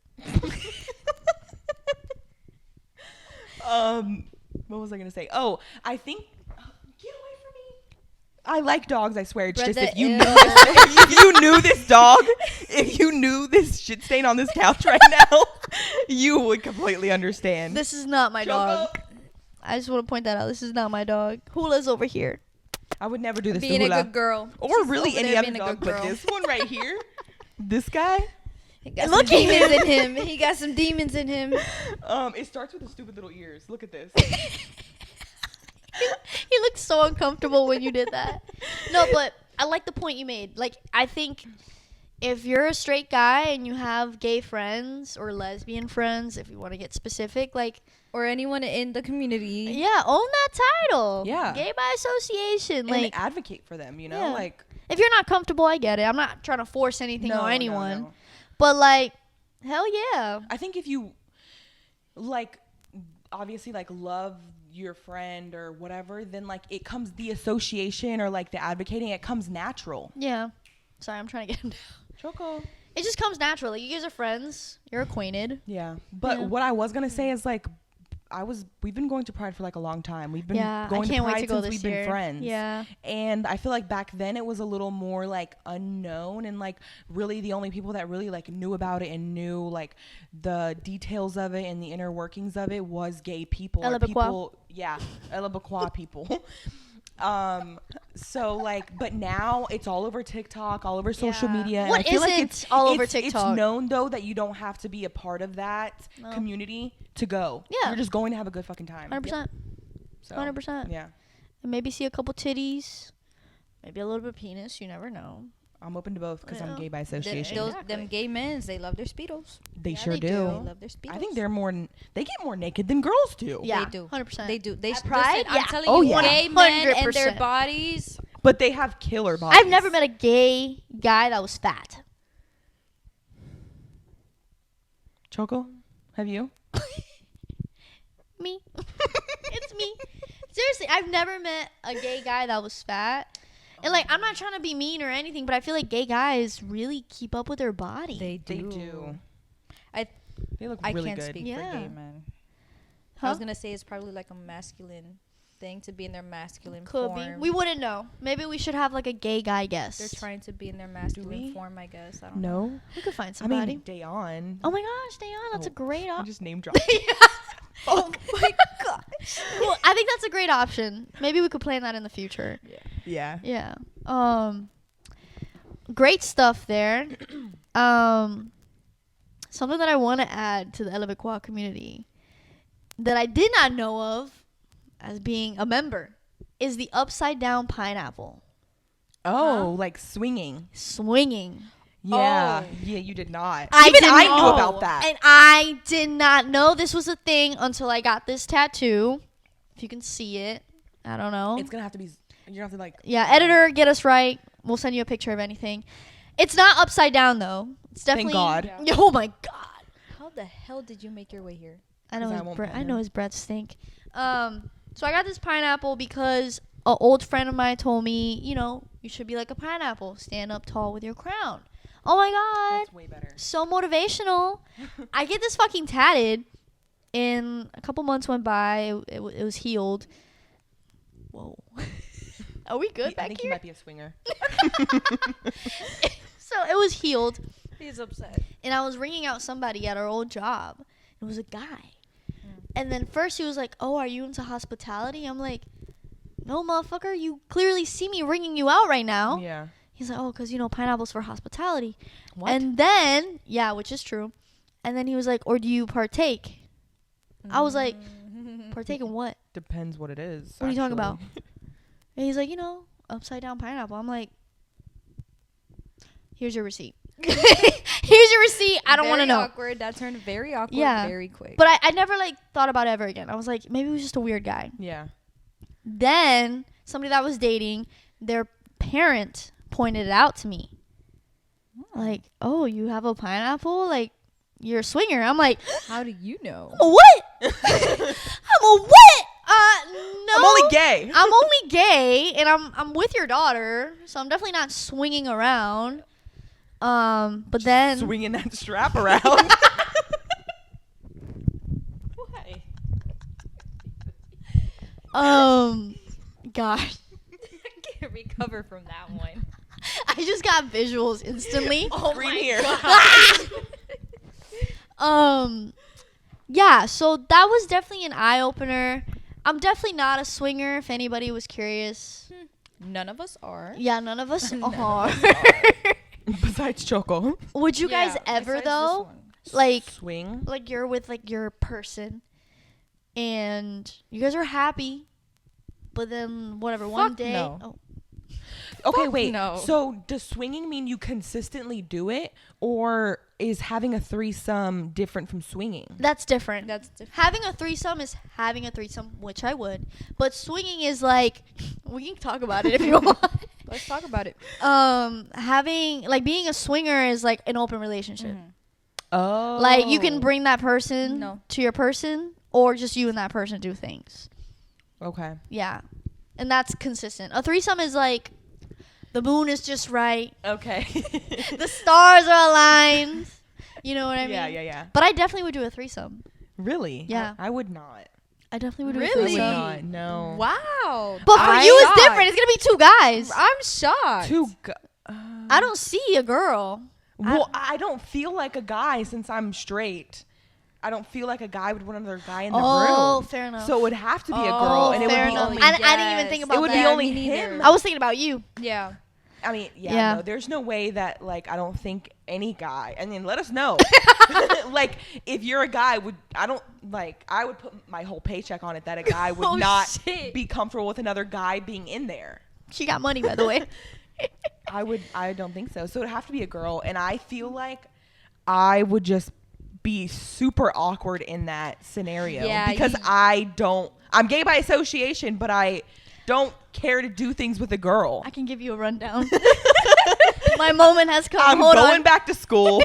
What was I gonna say? Oh, I think. Get away from me. I like dogs, I swear. It's Brother, just if you ew. knew if you knew this dog, if you knew this shit stain on this couch right now, you would completely understand. This is not my Choco. dog. I just want to point that out. This is not my dog. Hula's over here. I would never do this Being to a Hula. good girl. Or She's really over any there other being a dog, good but girl. this one right here, this guy, He got Look some at demons him. in him. He got some demons in him. it starts with the stupid little ears. Look at this. He looked so uncomfortable when you did that. No, but I like the point you made. Like, I think if you're a straight guy and you have gay friends or lesbian friends, if you want to get specific, like, Or anyone in the community. yeah, own that title. Yeah. Gay by association. And Like, advocate for them, you know? Yeah. Like, if you're not comfortable, I get it. I'm not trying to force anything no, on no, anyone. no. But, like, hell yeah. I think if you, like, obviously, like, love your friend or whatever, then, like, it comes, the association or, like, the advocating, it comes natural. Yeah. Sorry, I'm trying to get him down. Choco. It just comes naturally. You guys are friends. You're acquainted. Yeah. But Yeah. what I was going to say is, like, we've been going to Pride for like a long time. We've been going to Pride since we've been friends. Yeah. And I feel like back then it was a little more like unknown, and like really the only people that really like knew about it and knew like the details of it and the inner workings of it was gay people. Or LGBTQ. people, yeah, LGBTQ people. So like, but now it's all over TikTok, all over social Yeah. media. And What I feel like isn't all over TikTok? It's known though that you don't have to be a part of that No. community to go. Yeah. You're just going to have a good fucking time. 100%. So, 100%. Yeah. And maybe see a couple titties. Maybe a little bit of penis. You never know. I'm open to both because I'm Yeah. gay by Th- association. those Exactly. them gay men, they love their speedos. They Yeah, sure they do. They do. love their speedos. I think they get more naked than girls do. Yeah. They do. 100%. They do. They At Pride? listen, Yeah. I'm telling Oh, you, yeah. gay men and their 100%. bodies. But they have killer bodies. I've never met a gay guy that was fat. Choco, have you? Me. It's me. Seriously, I've never met a gay guy that was fat. And like, I'm not trying to be mean or anything, but I feel like gay guys really keep up with their body. They do. They do. I They look I really can't good. speak Yeah. for gay men. I Huh? was gonna say it's probably like a masculine thing to be in their masculine Could form. be. We wouldn't know. Maybe we should have like a gay guy guest. They're trying to be in their masculine we? form, I guess. I don't know. No, We could find I somebody. mean Dayon. Oh my gosh, Dayon, that's a Oh, great I option. just name dropped. Oh my gosh. Well, I think that's a great option. Maybe we could plan that in the future. Yeah. Yeah. Great stuff there. Something that I want to add to the LGBTQ community that I did not know of as being a member is the upside down pineapple Oh, like swinging. swinging. Yeah. Oh. Yeah, you did not. I Even didn't I knew know. about that. And I did not know this was a thing until I got this tattoo. If you can see it, I don't know. It's gonna have to be. You have to like. Yeah, editor, get us right. We'll send you a picture of anything. It's not upside down though. It's Thank definitely. God. Yeah. Oh my God. How the hell did you make your way here? I know 'Cause I his won't breath. pet I know him. his breath stink. So I got this pineapple because an old friend of mine told me, you know, you should be like a pineapple, stand up tall with your crown. Oh my God, That's way better. so motivational. I get this fucking tatted, and a couple months went by. It was healed. Whoa. Are we good I back think he here? might be a swinger. So it was healed, He's upset. and I was ringing out somebody at our old job. It was a guy. And then first he was like, "Oh, are you into hospitality?" I'm like, "No, motherfucker. You clearly see me ringing you out right now." Yeah. He's like, "Oh, because, you know, pineapple's for hospitality." What? And then, yeah, which is true. And then he was like, "Or do you partake?" I was like, "Partake in what?" Depends what it is. What are you talking actually. about? And he's like, "You know, upside down pineapple." I'm like, "Here's your receipt." Here's your receipt. I don't want to Very know. Awkward. That turned very awkward. Yeah. Very quick. But I never like thought about it ever again. I was like, maybe he was just a weird guy. Yeah. Then somebody that I was dating, their parent pointed it out to me. Like, "Oh, you have a pineapple? Like, you're a swinger." I'm like, how do you know? "What? I'm a what? No. I'm only gay. I'm only gay, and I'm with your daughter, so I'm definitely not swinging around." But then Swinging that strap around. Why? gosh, Gary. recover from that one. I just got visuals instantly. Oh Green my here. god. Yeah, so that was definitely an eye opener. I'm definitely not a swinger, if anybody was curious. None of us are. Yeah, none of us None of are. us are. Besides Choco. Would you guys Yeah, ever besides this though, one. like Swing. like you're with like your person, and you guys are happy, but then whatever one Fuck day, no. oh, Okay, Fuck wait. no. So does swinging mean you consistently do it, or is having a threesome different from swinging? that's different. That's different. Having a threesome is having a threesome, which I would. But swinging is like, we can talk about it if you want. Let's talk about it. Having like being a swinger is like an open relationship. Mhm. Oh. Like you can bring that person No. to your person, or just you and that person do things. Okay. Yeah, and that's consistent. A threesome is like the moon is just right, Okay. the stars are aligned. You know what I mean? Yeah. But I definitely would do a threesome. Really? Yeah. I would not. I definitely would do Really? a I threesome. would not. No. Wow. But for I- you, it's shocked. different. It's gonna be two guys. I'm shocked. I don't see a girl. Well, I don't feel like a guy since I'm straight. I don't feel like a guy would want another guy in the Oh, room. fair enough. So it would have to be a Oh, girl, and it would fair be enough. only. I didn't even think about it would be that. only Me neither. him. I was thinking about you. Yeah. I mean, Yeah. no, there's no way that like I don't think any guy. I mean, let us know. Like if you're a guy, I would put my whole paycheck on it that a guy would Oh, not shit. be comfortable with another guy being in there. She got money, by the way. I don't think so. So it'd have to be a girl, and I feel like I would just be super awkward in that scenario Yeah, because I'm gay by association, but I don't care to do things with a girl. I can give you a rundown. My moment has come. I'm Hold going on. back to school.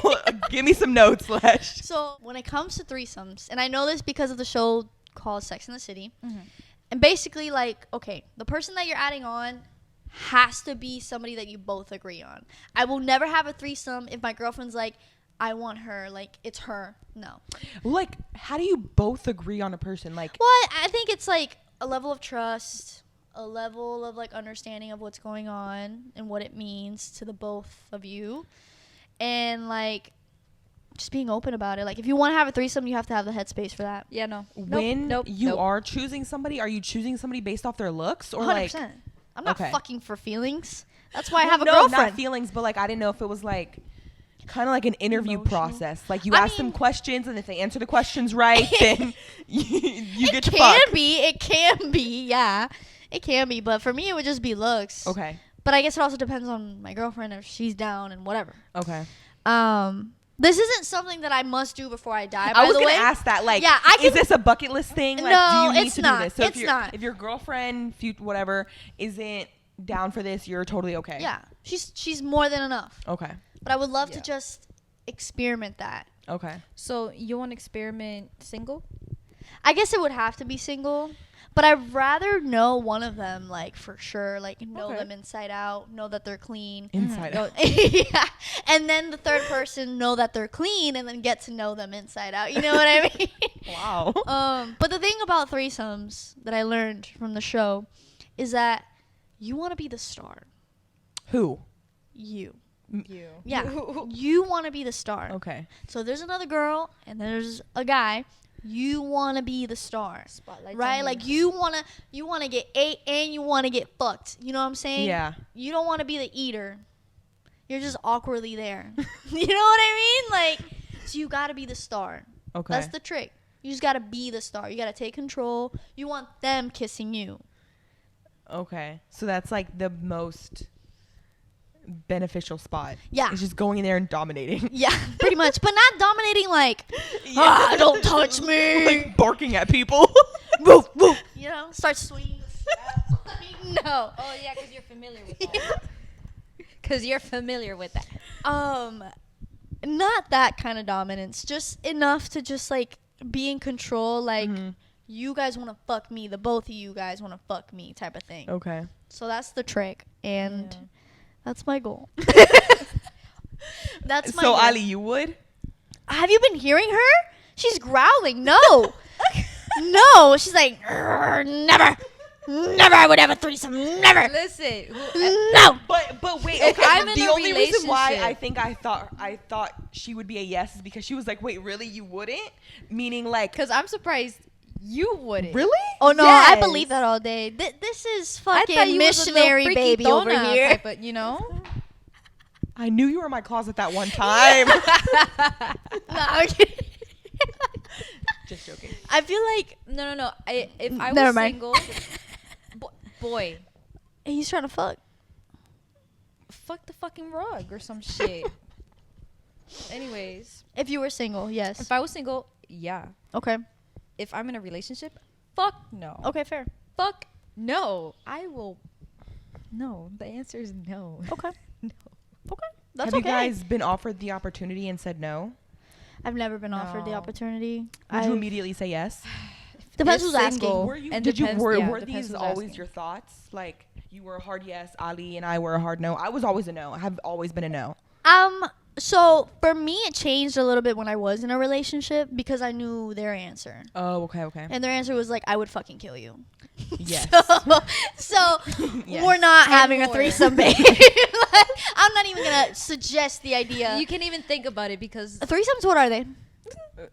Give me some notes, Lesh. So when it comes to threesomes, and I know this because of the show called Sex in the City, Mhm. and basically like, okay, the person that you're adding on has to be somebody that you both agree on. I will never have a threesome if my girlfriend's like, I want her, like it's her. No. Like, how do you both agree on a person? Like, Well, I think it's like a level of trust, a level of like understanding of what's going on and what it means to the both of you, and like just being open about it. Like if you want to have a threesome, you have to have the headspace for that. Yeah, no. when nope, you nope. are choosing somebody, are you choosing somebody based off their looks or 100%. like? I'm not okay. fucking for feelings. That's why I Well, have a no, girlfriend. not feelings, but like I didn't know if it was like kind of like an interview Emotional. process. Like you I ask them mean- questions, and if they answer the questions right, then you it get to can fuck. be. It can be. Yeah, it can be. But for me, it would just be looks. Okay. But I guess it also depends on my girlfriend if she's down and whatever. Okay. This isn't something that I must do before I die. I By was the gonna way, ask that. Like, Yeah, I is can- this a bucket list thing? Like, No, do you need it's to not. do this? So It's not. If your girlfriend, whatever, isn't down for this, you're totally okay. yeah, she's more than enough. Okay. But I would love Yeah. to just experiment that. Okay. So you want to experiment single? I guess it would have to be single, but I'd rather know one of them, like for sure, like know Okay. them inside out, know that they're clean. Inside Mhm. out. Yeah, and then the third person know that they're clean, and then get to know them inside out. You know what I mean? Wow. But the thing about threesomes that I learned from the show is that you want to be the star. Who? You. You. Yeah. You want to be the star. Okay. So there's another girl and there's a guy. You want to be the star. Spotlight. Right? Like you want to get ate and you want to get fucked. You know what I'm saying? Yeah. You don't want to be the eater. You're just awkwardly there. You know what I mean? Like, so you got to be the star. Okay. That's the trick. You just got to be the star. You got to take control. You want them kissing you. Okay. So that's like the most beneficial spot. Yeah. It's just going in there and dominating. Yeah, pretty much. But not dominating like, don't touch me. Like barking at people. Woof, woof. You know, start swinging the strap. Like, no. Oh yeah, because you're familiar with that. Because you're familiar with that. Not that kind of dominance. Just enough to just like be in control. Like, Mhm. you guys want to fuck me. The both of you guys want to fuck me type of thing. Okay. So that's the trick. And Yeah. that's my goal. That's my So goal. Ali, you would? Have you been hearing her? She's growling. No. No. She's like, never. Never I would have a threesome. Never. Listen, No. But wait, If okay. I'm in The a only reason why relationship- I thought she would be a yes is because she was like, wait, really, you wouldn't? Meaning like, because I'm surprised you wouldn't. really? Oh no, I Yes. believe that all day. This is I thought fucking you was a little missionary freaky baby over dona here. type of, you know. I knew you were in my closet that one time. No, I'm kidding. Just joking. I feel like No. If I Never was mind. single, boy, he's trying to fuck. fuck the fucking rug or some shit. Anyways, If you were single, yes. if I was single, yeah. Okay. If I'm in a relationship, fuck no. Okay, fair. Fuck no. I will. No. The answer is no. Okay. No. Okay. That's Have okay. you guys been offered the opportunity and said no? I've never been offered the No. opportunity. Would you immediately say yes? Depends If who's asking. single, Were you? and Did you? depends- Were, yeah, were depends these who's always asking. your thoughts? Like you were a hard yes, Ali, and I were a hard no. I was always a no. I have always been a no. So for me, it changed a little bit when I was in a relationship because I knew their answer, Oh, okay. and their answer was like, "I would fucking kill you." Yes. So Yes. we're not having a more. threesome, babe. Like, I'm not even gonna suggest the idea. You can't even think about it because Threesomes, what are they?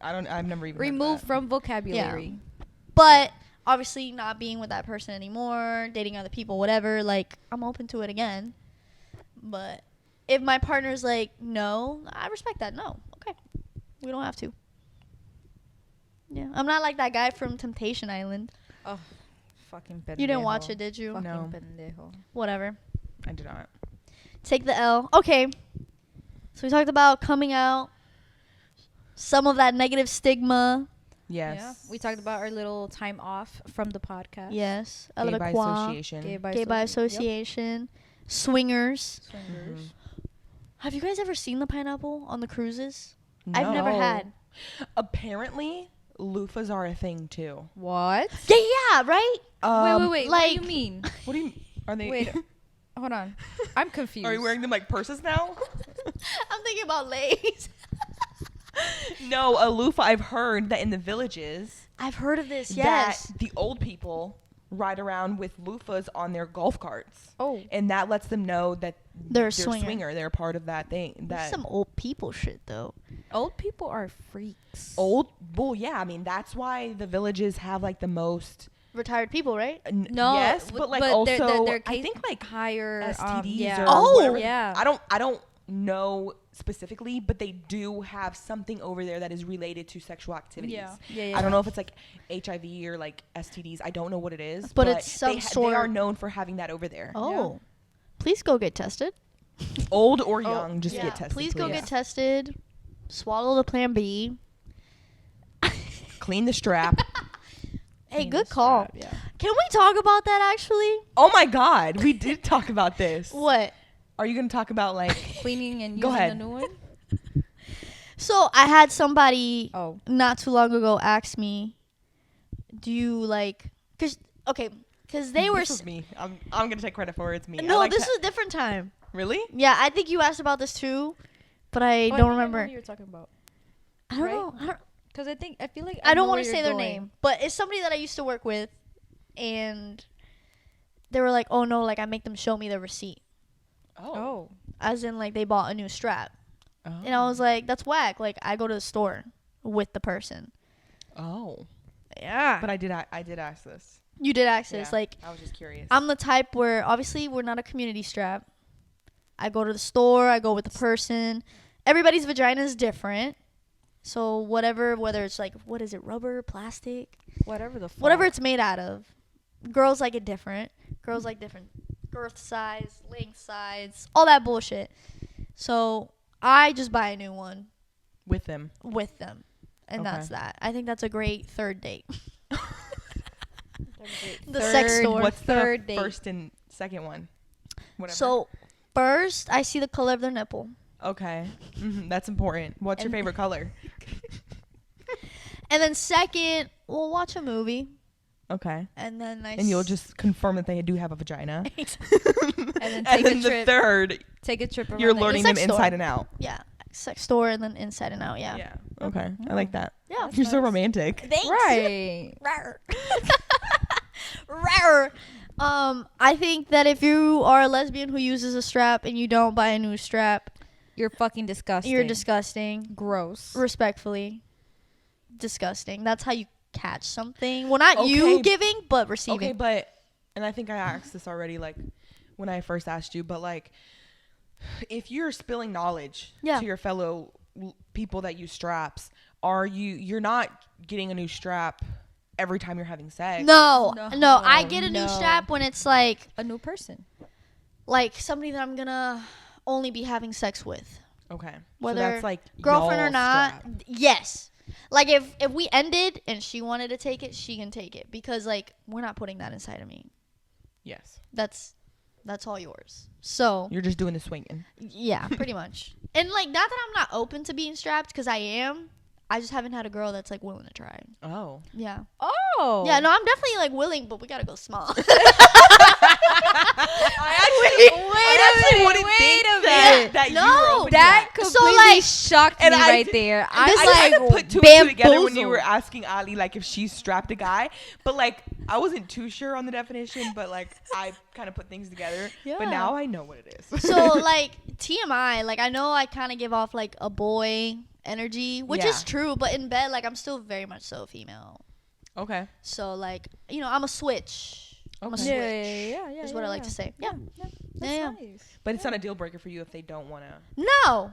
I've never even heard removed that. from vocabulary. But obviously, not being with that person anymore, dating other people, whatever. Like, I'm open to it again. But if my partner's like, no, I respect that. No, okay, we don't have to. Yeah, I'm not like that guy from Temptation Island. Oh, fucking pendejo. You didn't watch it, did you? Fucking No. pendejo. Whatever. I did not. Take the L. Okay. So we talked about coming out, some of that negative stigma. Yes. Yeah. We talked about our little time off from the podcast. Yes. Gay by LGBTQ, association. Gay by association. Swingers. Yep. Swingers. Mhm. Have you guys ever seen the pineapple on the cruises? No. I've never had. Apparently, loofahs are a thing too. What? Yeah, right? Wait. What like- do you mean? What do you? Are they? Wait. Hold on. I'm confused. Are you wearing them like purses now? I'm thinking about Lay's. No, a loofah. I've heard that in the villages, I've heard of this, yes. that the old people ride around with loofahs on their golf carts, Oh. and that lets them know that They're a swinger. swinger. They're part of that thing. That's That some old people shit, though. Old people are freaks. old. Well, yeah. I mean, that's why the villages have like the most. Retired people, right? No. Yes, but like also, I think like higher STDs yeah. or Oh, whatever. yeah. I don't know specifically, but they do have something over there that is related to sexual activities. Yeah. I don't know if it's like HIV or like STDs. I don't know what it is, But it's some they are sort- known for having that over there. Oh. Please go get tested. Old or young, just Yeah, get tested. Please go get tested. Swallow the Plan B. Clean the strap. Hey, good call. Yeah. Can we talk about that actually? Oh my God, we did talk about this. What? Are you gonna talk about like? Cleaning and Go using ahead. the new one? So I had somebody Oh. not too long ago ask me, "Do you like?" Because they were. This was me. I'm gonna take credit for it. It's me. I No, like this to- was a different time. really. Yeah, I think you asked about this too, but I Oh, don't think remember. know who you're talking about. I don't right? know. Because I feel like I don't want want to say their name, but it's somebody that I used to work with, and they were like, "Oh no, like I make them show me the receipt, Oh. as in like they bought a new strap." Oh. And I was like, "That's whack." Like I go to the store with the person. Oh. Yeah, But I did ask this. you did ask this. Yeah, Like I was just curious. I'm the type where obviously we're not a community strap. I go to the store. I go with the person. Everybody's vagina is different. So whatever, whether it's like, what is it, rubber, plastic, Whatever the fuck. whatever it's made out of, girls like it different. Girls like different girth size, length size, all that bullshit. So I just buy a new one with them. with them, and Okay. that's that. I think that's a great third date. The Third- sex store. What's the Third date. first and second one? Whatever. So first, I see the color of their nipple. okay, that's important. What's your And- favorite color? And then second, we'll watch a movie. Okay, And then and you'll just confirm that they do have a vagina. And then And take then a the trip. third, Take a trip around you're the- learning them sex store. inside and out. Yeah, sex store and then inside and out. Yeah. Okay, I like that. Yeah. You're so nice. romantic. Thanks. Right. Rawr. Rare. I think that if you are a lesbian who uses a strap and you don't buy a new strap, You're fucking disgusting. you're disgusting. Gross. Respectfully, disgusting. That's how you catch something. Well, not Okay. you giving, but receiving. Okay, but and I think I asked this already, like when I first asked you, but like if you're spilling knowledge Yeah. to your fellow people that use straps, you're not getting a new strap every time you're having sex? No, No, no. I get a no. new strap when it's like A new person. somebody that I'm gonna only be having sex with. Okay. Whether so that's like girlfriend or y'all's not. strap. Yes. Like if we ended and she wanted to take it, she can take it because like we're not putting that inside of me. Yes. That's all yours. So You're just doing the swinging. yeah, pretty much. And like not that I'm not open to being strapped because I am. I just haven't had a girl that's like willing to try. Oh. Yeah. Oh. Yeah. No, I'm definitely like willing, but we gotta go small. I actually wouldn't think that you No, were open to That completely like- shocked me and I right did- there. I This, kind like, of put two and two together when you bamboozled. were asking Ali like if she strapped a guy, but like I wasn't too sure on the definition, but like I kind of put things together. Yeah. But now I know what it is. So like TMI, like I know I kind of give off like a boy energy, which Yeah. is true, but in bed, like I'm still very much so female. Okay. So like I'm a switch. I'm a Okay. switch. Yeah. Is what I like to say. Yeah. That's Yeah. nice. But it's not a deal breaker for you if they don't want to. No,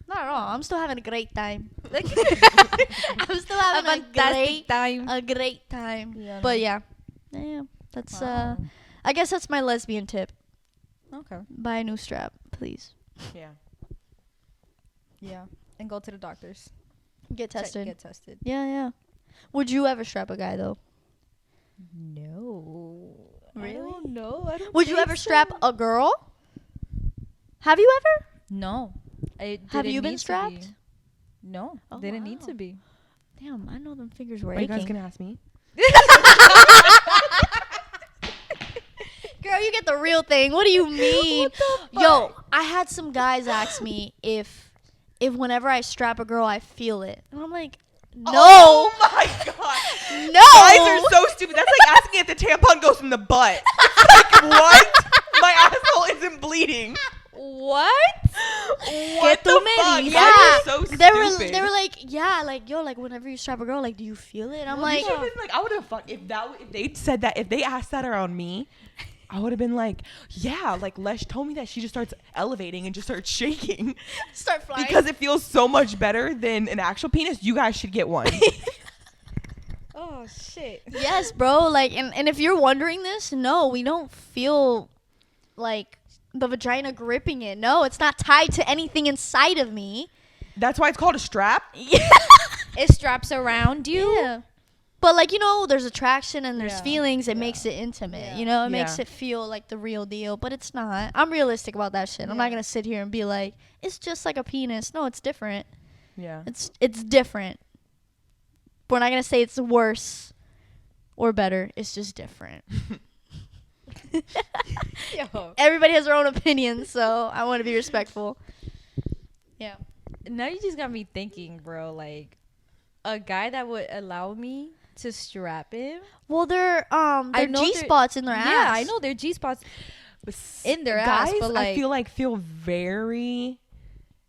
not at all. I'm still having a great time. Like I'm still a having fantastic time. a great time. Yeah. But yeah, that's Wow. I guess that's my lesbian tip. Okay. Buy a new strap, please. Yeah. Yeah. And go to the doctors. Get tested. Get tested. Yeah. Would you ever strap a guy though? No. Really? I don't know. I don't Would you think ever so. strap a girl? Have you ever? No. I Have didn't you been need to strapped? be. No. Oh, Didn't need wow. to be. Damn, I know them fingers were Are you guys aching. gonna ask me? Girl, you get the real thing. What do you mean? Yo, I had some guys ask me if whenever I strap a girl, I feel it. And I'm like, no. Oh my god. No. Guys are so stupid. That's like asking if the tampon goes in the butt. It's like what? My asshole isn't bleeding. What? What the fuck? Yeah. Guys are so They were stupid. like, yeah, like yo, like whenever you strap a girl, like do you feel it? And I'm Well, you like, should've been like, I would have fucked if they said that, if they asked that around me, I would have been like, yeah, like Lesh told me that she just starts elevating and just starts shaking start flying. because it feels so much better than an actual penis. You guys should get one. Oh shit. yes, bro. Like, and if you're wondering this, no, we don't feel like the vagina gripping it. No, it's not tied to anything inside of me. That's why it's called a strap. Yeah. It straps around you. Yeah. But like, there's attraction and there's Yeah. feelings. It Yeah. makes it intimate. Yeah. It makes Yeah. it feel like the real deal, but it's not. I'm realistic about that shit. I'm not Yeah. going to sit here and be like, it's just like a penis. No, it's different. Yeah. It's different. We're not going to say it's worse or better. It's just different. Yo. Everybody has their own opinion, so I want to be respectful. Yeah. Now you just got me thinking, bro. Like a guy that would allow me to strap him. Well, they're I know G spots in their ass. Yeah, I know they're G spots. In their ass, guys, but, I like- feel very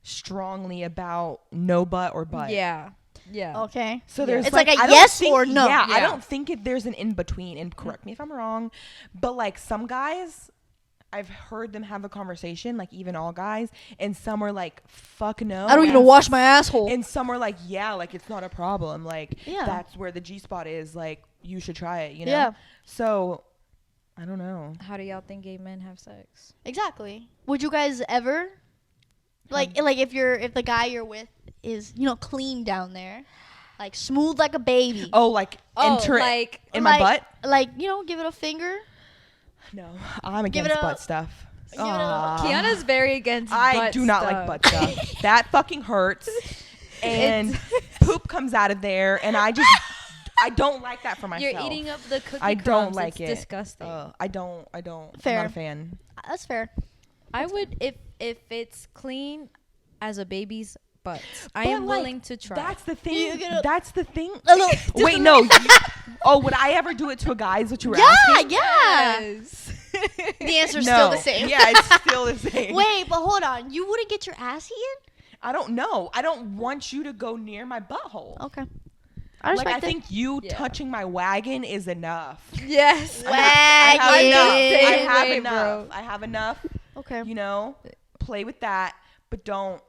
strongly about no butt or butt. Yeah. Yeah. Okay. So there's It's like a I don't yes think- or no. Yeah, I Yeah. don't think there's an in between. And correct me if I'm wrong, but like some guys, I've heard them have a conversation, like even all guys, and some are like, "Fuck no." I don't even wash my asshole. And some are like, "Yeah, like it's not a problem. Like Yeah. that's where the G spot is. Like you should try it." You know. Yeah. So I don't know. How do y'all think gay men have sex? Exactly. Would you guys ever like if the guy you're with is, clean down there, like smooth like a baby. Oh, like Oh, enter it like- in my butt? Like, give it a finger. No, I'm Give against it a- butt stuff. give it a- Kiana's very against I butt do not stuff. like butt stuff. That fucking hurts. And poop comes out of there, and I don't like that for myself. You're eating up the cookie I crumbs. don't like It's it. disgusting. I don't. Fair. I'm not a fan. That's fair. I would if it's clean as a baby's but I But, am like, willing to try. That's the thing. You gonna- That's the thing. A little- Wait, no. Oh, would I ever do it to a guy? Is what you were Yeah, asking? yeah. Yes. The answer's No. still the same. Yeah, it's still the same. Wait, but hold on. You wouldn't get your ass eaten? I don't know. I don't want you to go near my butthole. Okay. I respect Like, I it. think you Yeah. touching my wagon is enough. Yes. I have Wagon. enough. I Same have way, enough. bro. I have enough. Okay. You know, play with that, but don't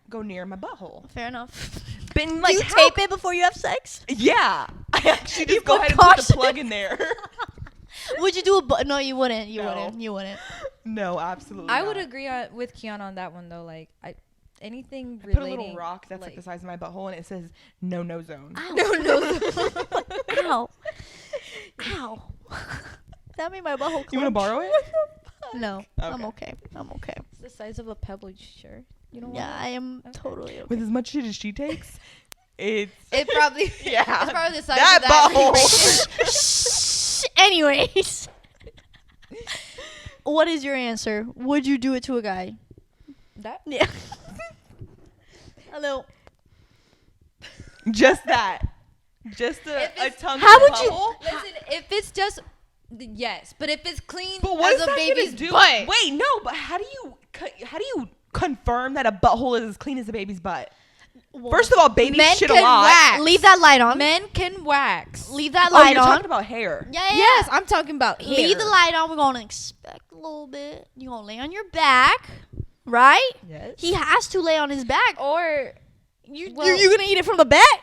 go near my butthole. Fair enough. Been like you how- tape it before you have sex? Yeah, I actually You just go put ahead and put the caution. plug in there. Would you do a No, you wouldn't. You No. wouldn't. You wouldn't. No, absolutely. I would not. agree with Kiana on that one though. Like anything I put a relating. little rock that's like the size of my butthole, and it says no zone. Ow. No. Ow. Ow. That made my butthole clench. You want to borrow it? No. I'm Okay. okay. I'm okay. It's the size of a pebble. Sure. You know Yeah, I am totally okay. With as much shit as she takes, it's It probably. yeah. It's probably the size that of that. butthole. Anyways. What is your answer? Would you do it to a guy? That. Yeah. Hello. Just that. Just a If it's- tongue. How would you- butthole? Listen, if it's just yes, but if it's clean But what as is a that baby's gonna do? butt. Wait, no. But how do you confirm that a butthole is as clean as a baby's butt? First of all, babies Men shit a can lot. wax. Leave that light on. Men can wax. Leave that Oh, light you're on. talking about hair. Yeah, yeah. Yes, I'm talking about hair. Leave the light on. We're gonna expect a little bit. You're gonna lay on your back, right? Yes. He has to lay on his back. or You well- you're gonna eat it from the back?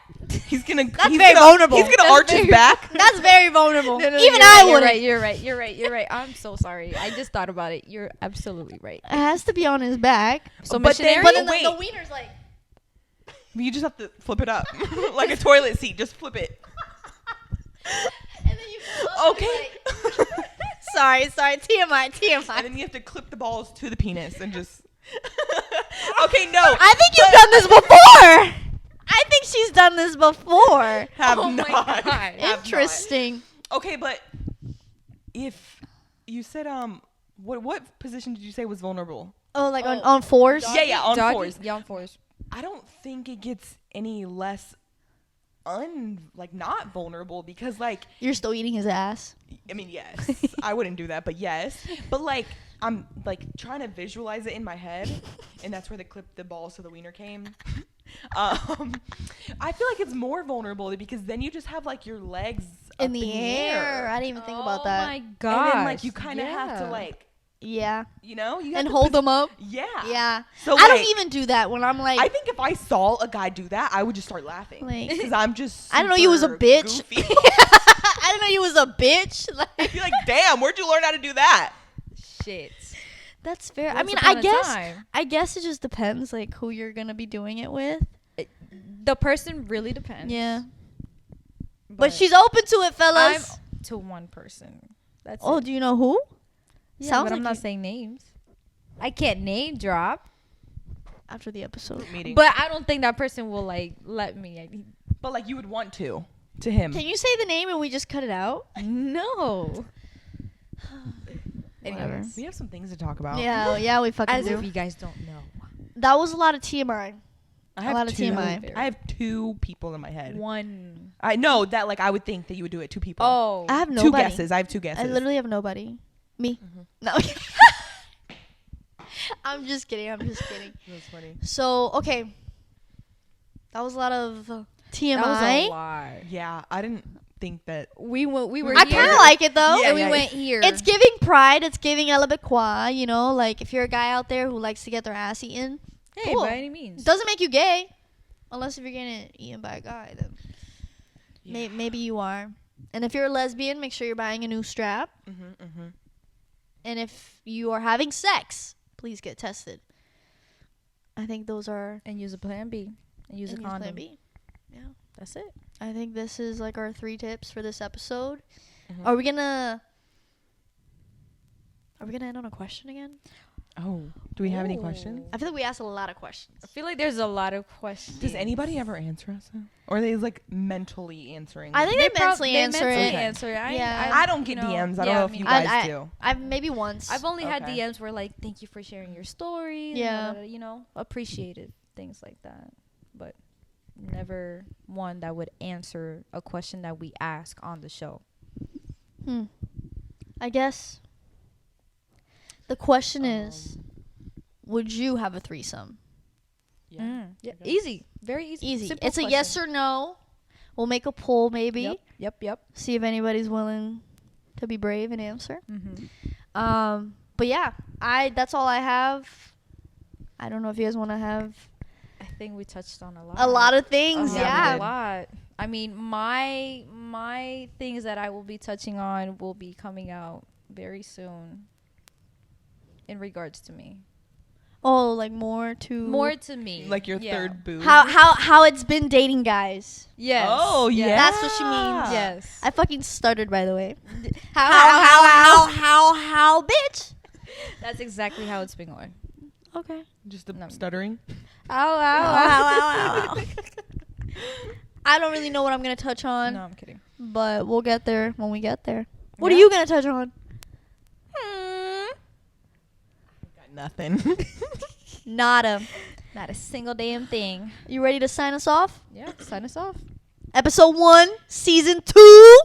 He's gonna. That's he's very gonna, vulnerable. He's gonna That's arch his very- back. That's very vulnerable. No, no, Even you're I right, wouldn't. You're right. I'm so sorry. I just thought about it. You're absolutely right. It has to be on his back. So But then- missionary. But then wait. the wiener's like. You just have to flip it up like a toilet seat. Just flip it. And then you go up and Okay. it's like- sorry. TMI. And then you have to clip the balls to the penis and just. Okay, no. I think you've done this before. I think she's done this before. Have Oh my not. God. Have not. Interesting. Okay, but if you said what position did you say was vulnerable? Oh, like Oh. on fours? Yeah, on Doggy? fours. Yeah, on fours. I don't think it gets any less not vulnerable because like You're still eating his ass. I mean yes I wouldn't do that but yes but like I'm like trying to visualize it in my head and that's where they clipped the balls so the wiener came. I feel like it's more vulnerable because then you just have like your legs In up the air. I didn't even think about that. Oh my god. and then like you kind of have to like Yeah. you know you have And to hold them up. yeah Yeah. so I don't like, even do that when I'm like, I think if I saw a guy do that, I would just start laughing Like- because I'm just. I didn't know you was a super bitch. goofy. I didn't know you was a bitch. I'd Like, be like, damn, where'd you learn how to do that? shit. that's fair. I Once mean, upon a time. I guess it just depends, like, who you're gonna be doing it with. The person really depends. Yeah. But she's open to it, I'm fellas. to one person. That's Oh, it. do you know who? Yeah, sounds but I'm like not you- saying names. I can't name drop, After the episode. Meeting. but I don't think that person will like let me. But like you would want to him. Can you say the name and we just cut it out? No. Whatever. Anyways, We have some things to talk about. Yeah, we fucking as do. if you guys don't know. That was a lot of TMI. I A have lot of two. TMI. I have two people in my head. One. I know that like I would think that you would do it. Two people. Oh. I have two nobody. guesses. I have two guesses. I literally have nobody. Me. Mhm. No. I'm just kidding. That's funny. So, okay. That was a lot of TMI. That was a lot. Yeah, I didn't think that. We were I here. kind of like it though. Yeah, and we yeah, went here. It's giving pride. It's giving LGBTQ. You know, like if you're a guy out there who likes to get their ass eaten, hey, cool. by any means. doesn't make you gay, unless if you're getting it eaten by a guy. Then maybe you are. And if you're a lesbian, make sure you're buying a new strap. Mm-hmm. And if you are having sex, please get tested. I think those are. And use a plan B. And use a and use condom. Plan B. Yeah. That's it. I think this is like our 3 tips for this episode. Mhm. Are we gonna end on a question again? Oh, do we have any Ooh. questions? I feel like we asked a lot of questions. I feel like there's a lot of questions. Does anybody ever answer us? Or are they like mentally answering? I think they mentally they answer mentally it. answer it. Yeah. I don't get you know, DMs. I don't yeah, know if me you neither. guys I- do. I've maybe once. I've only had Okay. DMs where like, thank you for sharing your story. Yeah. You know, appreciated things like that. but never one that would answer a question that we ask on the show. I guess the question is, would you have a threesome? Yeah. Yeah, I guess. easy, very easy. Easy. Simple It's a yes question. or no. We'll make a poll maybe. Yep. See if anybody's willing to be brave and answer. Mm-hmm. But yeah, that's all I have. I don't know if you guys want to have I think we touched on a lot. a lot of things. Yeah, we Yeah. did. A lot. I mean, my things that I will be touching on will be coming out very soon. In regards to me, Oh, like more to me, Like your Yeah. third boob. how it's been dating guys. Yes. Oh, yes. yeah. That's what she means. Yes. I fucking stuttered, by the way. How, how, bitch. That's exactly how it's been going. Okay. Just the No. stuttering. Ow. I don't really know what I'm gonna touch on, No, I'm kidding. but we'll get there when we get there. What are Yeah. you gonna touch on? Got nothing. Nada. Not a single damn thing. You ready to sign us off? Yeah, sign us off. Episode 1, season 2.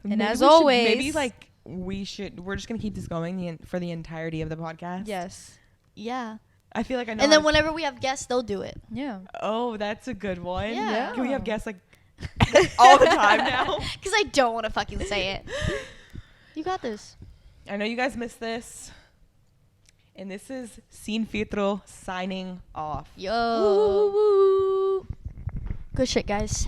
And Maybe as we should- always- maybe like we're just gonna keep this going for the entirety of the podcast. Yes. Yeah. I feel like I know. And how then to- whenever we have guests, they'll do it. Yeah. Oh, that's a good one. Yeah. Can we have guests like all the time now? Because I don't want to fucking say it. You got this. I know you guys missed this. And this is Sin Filtro signing off. Yo. Good shit, guys.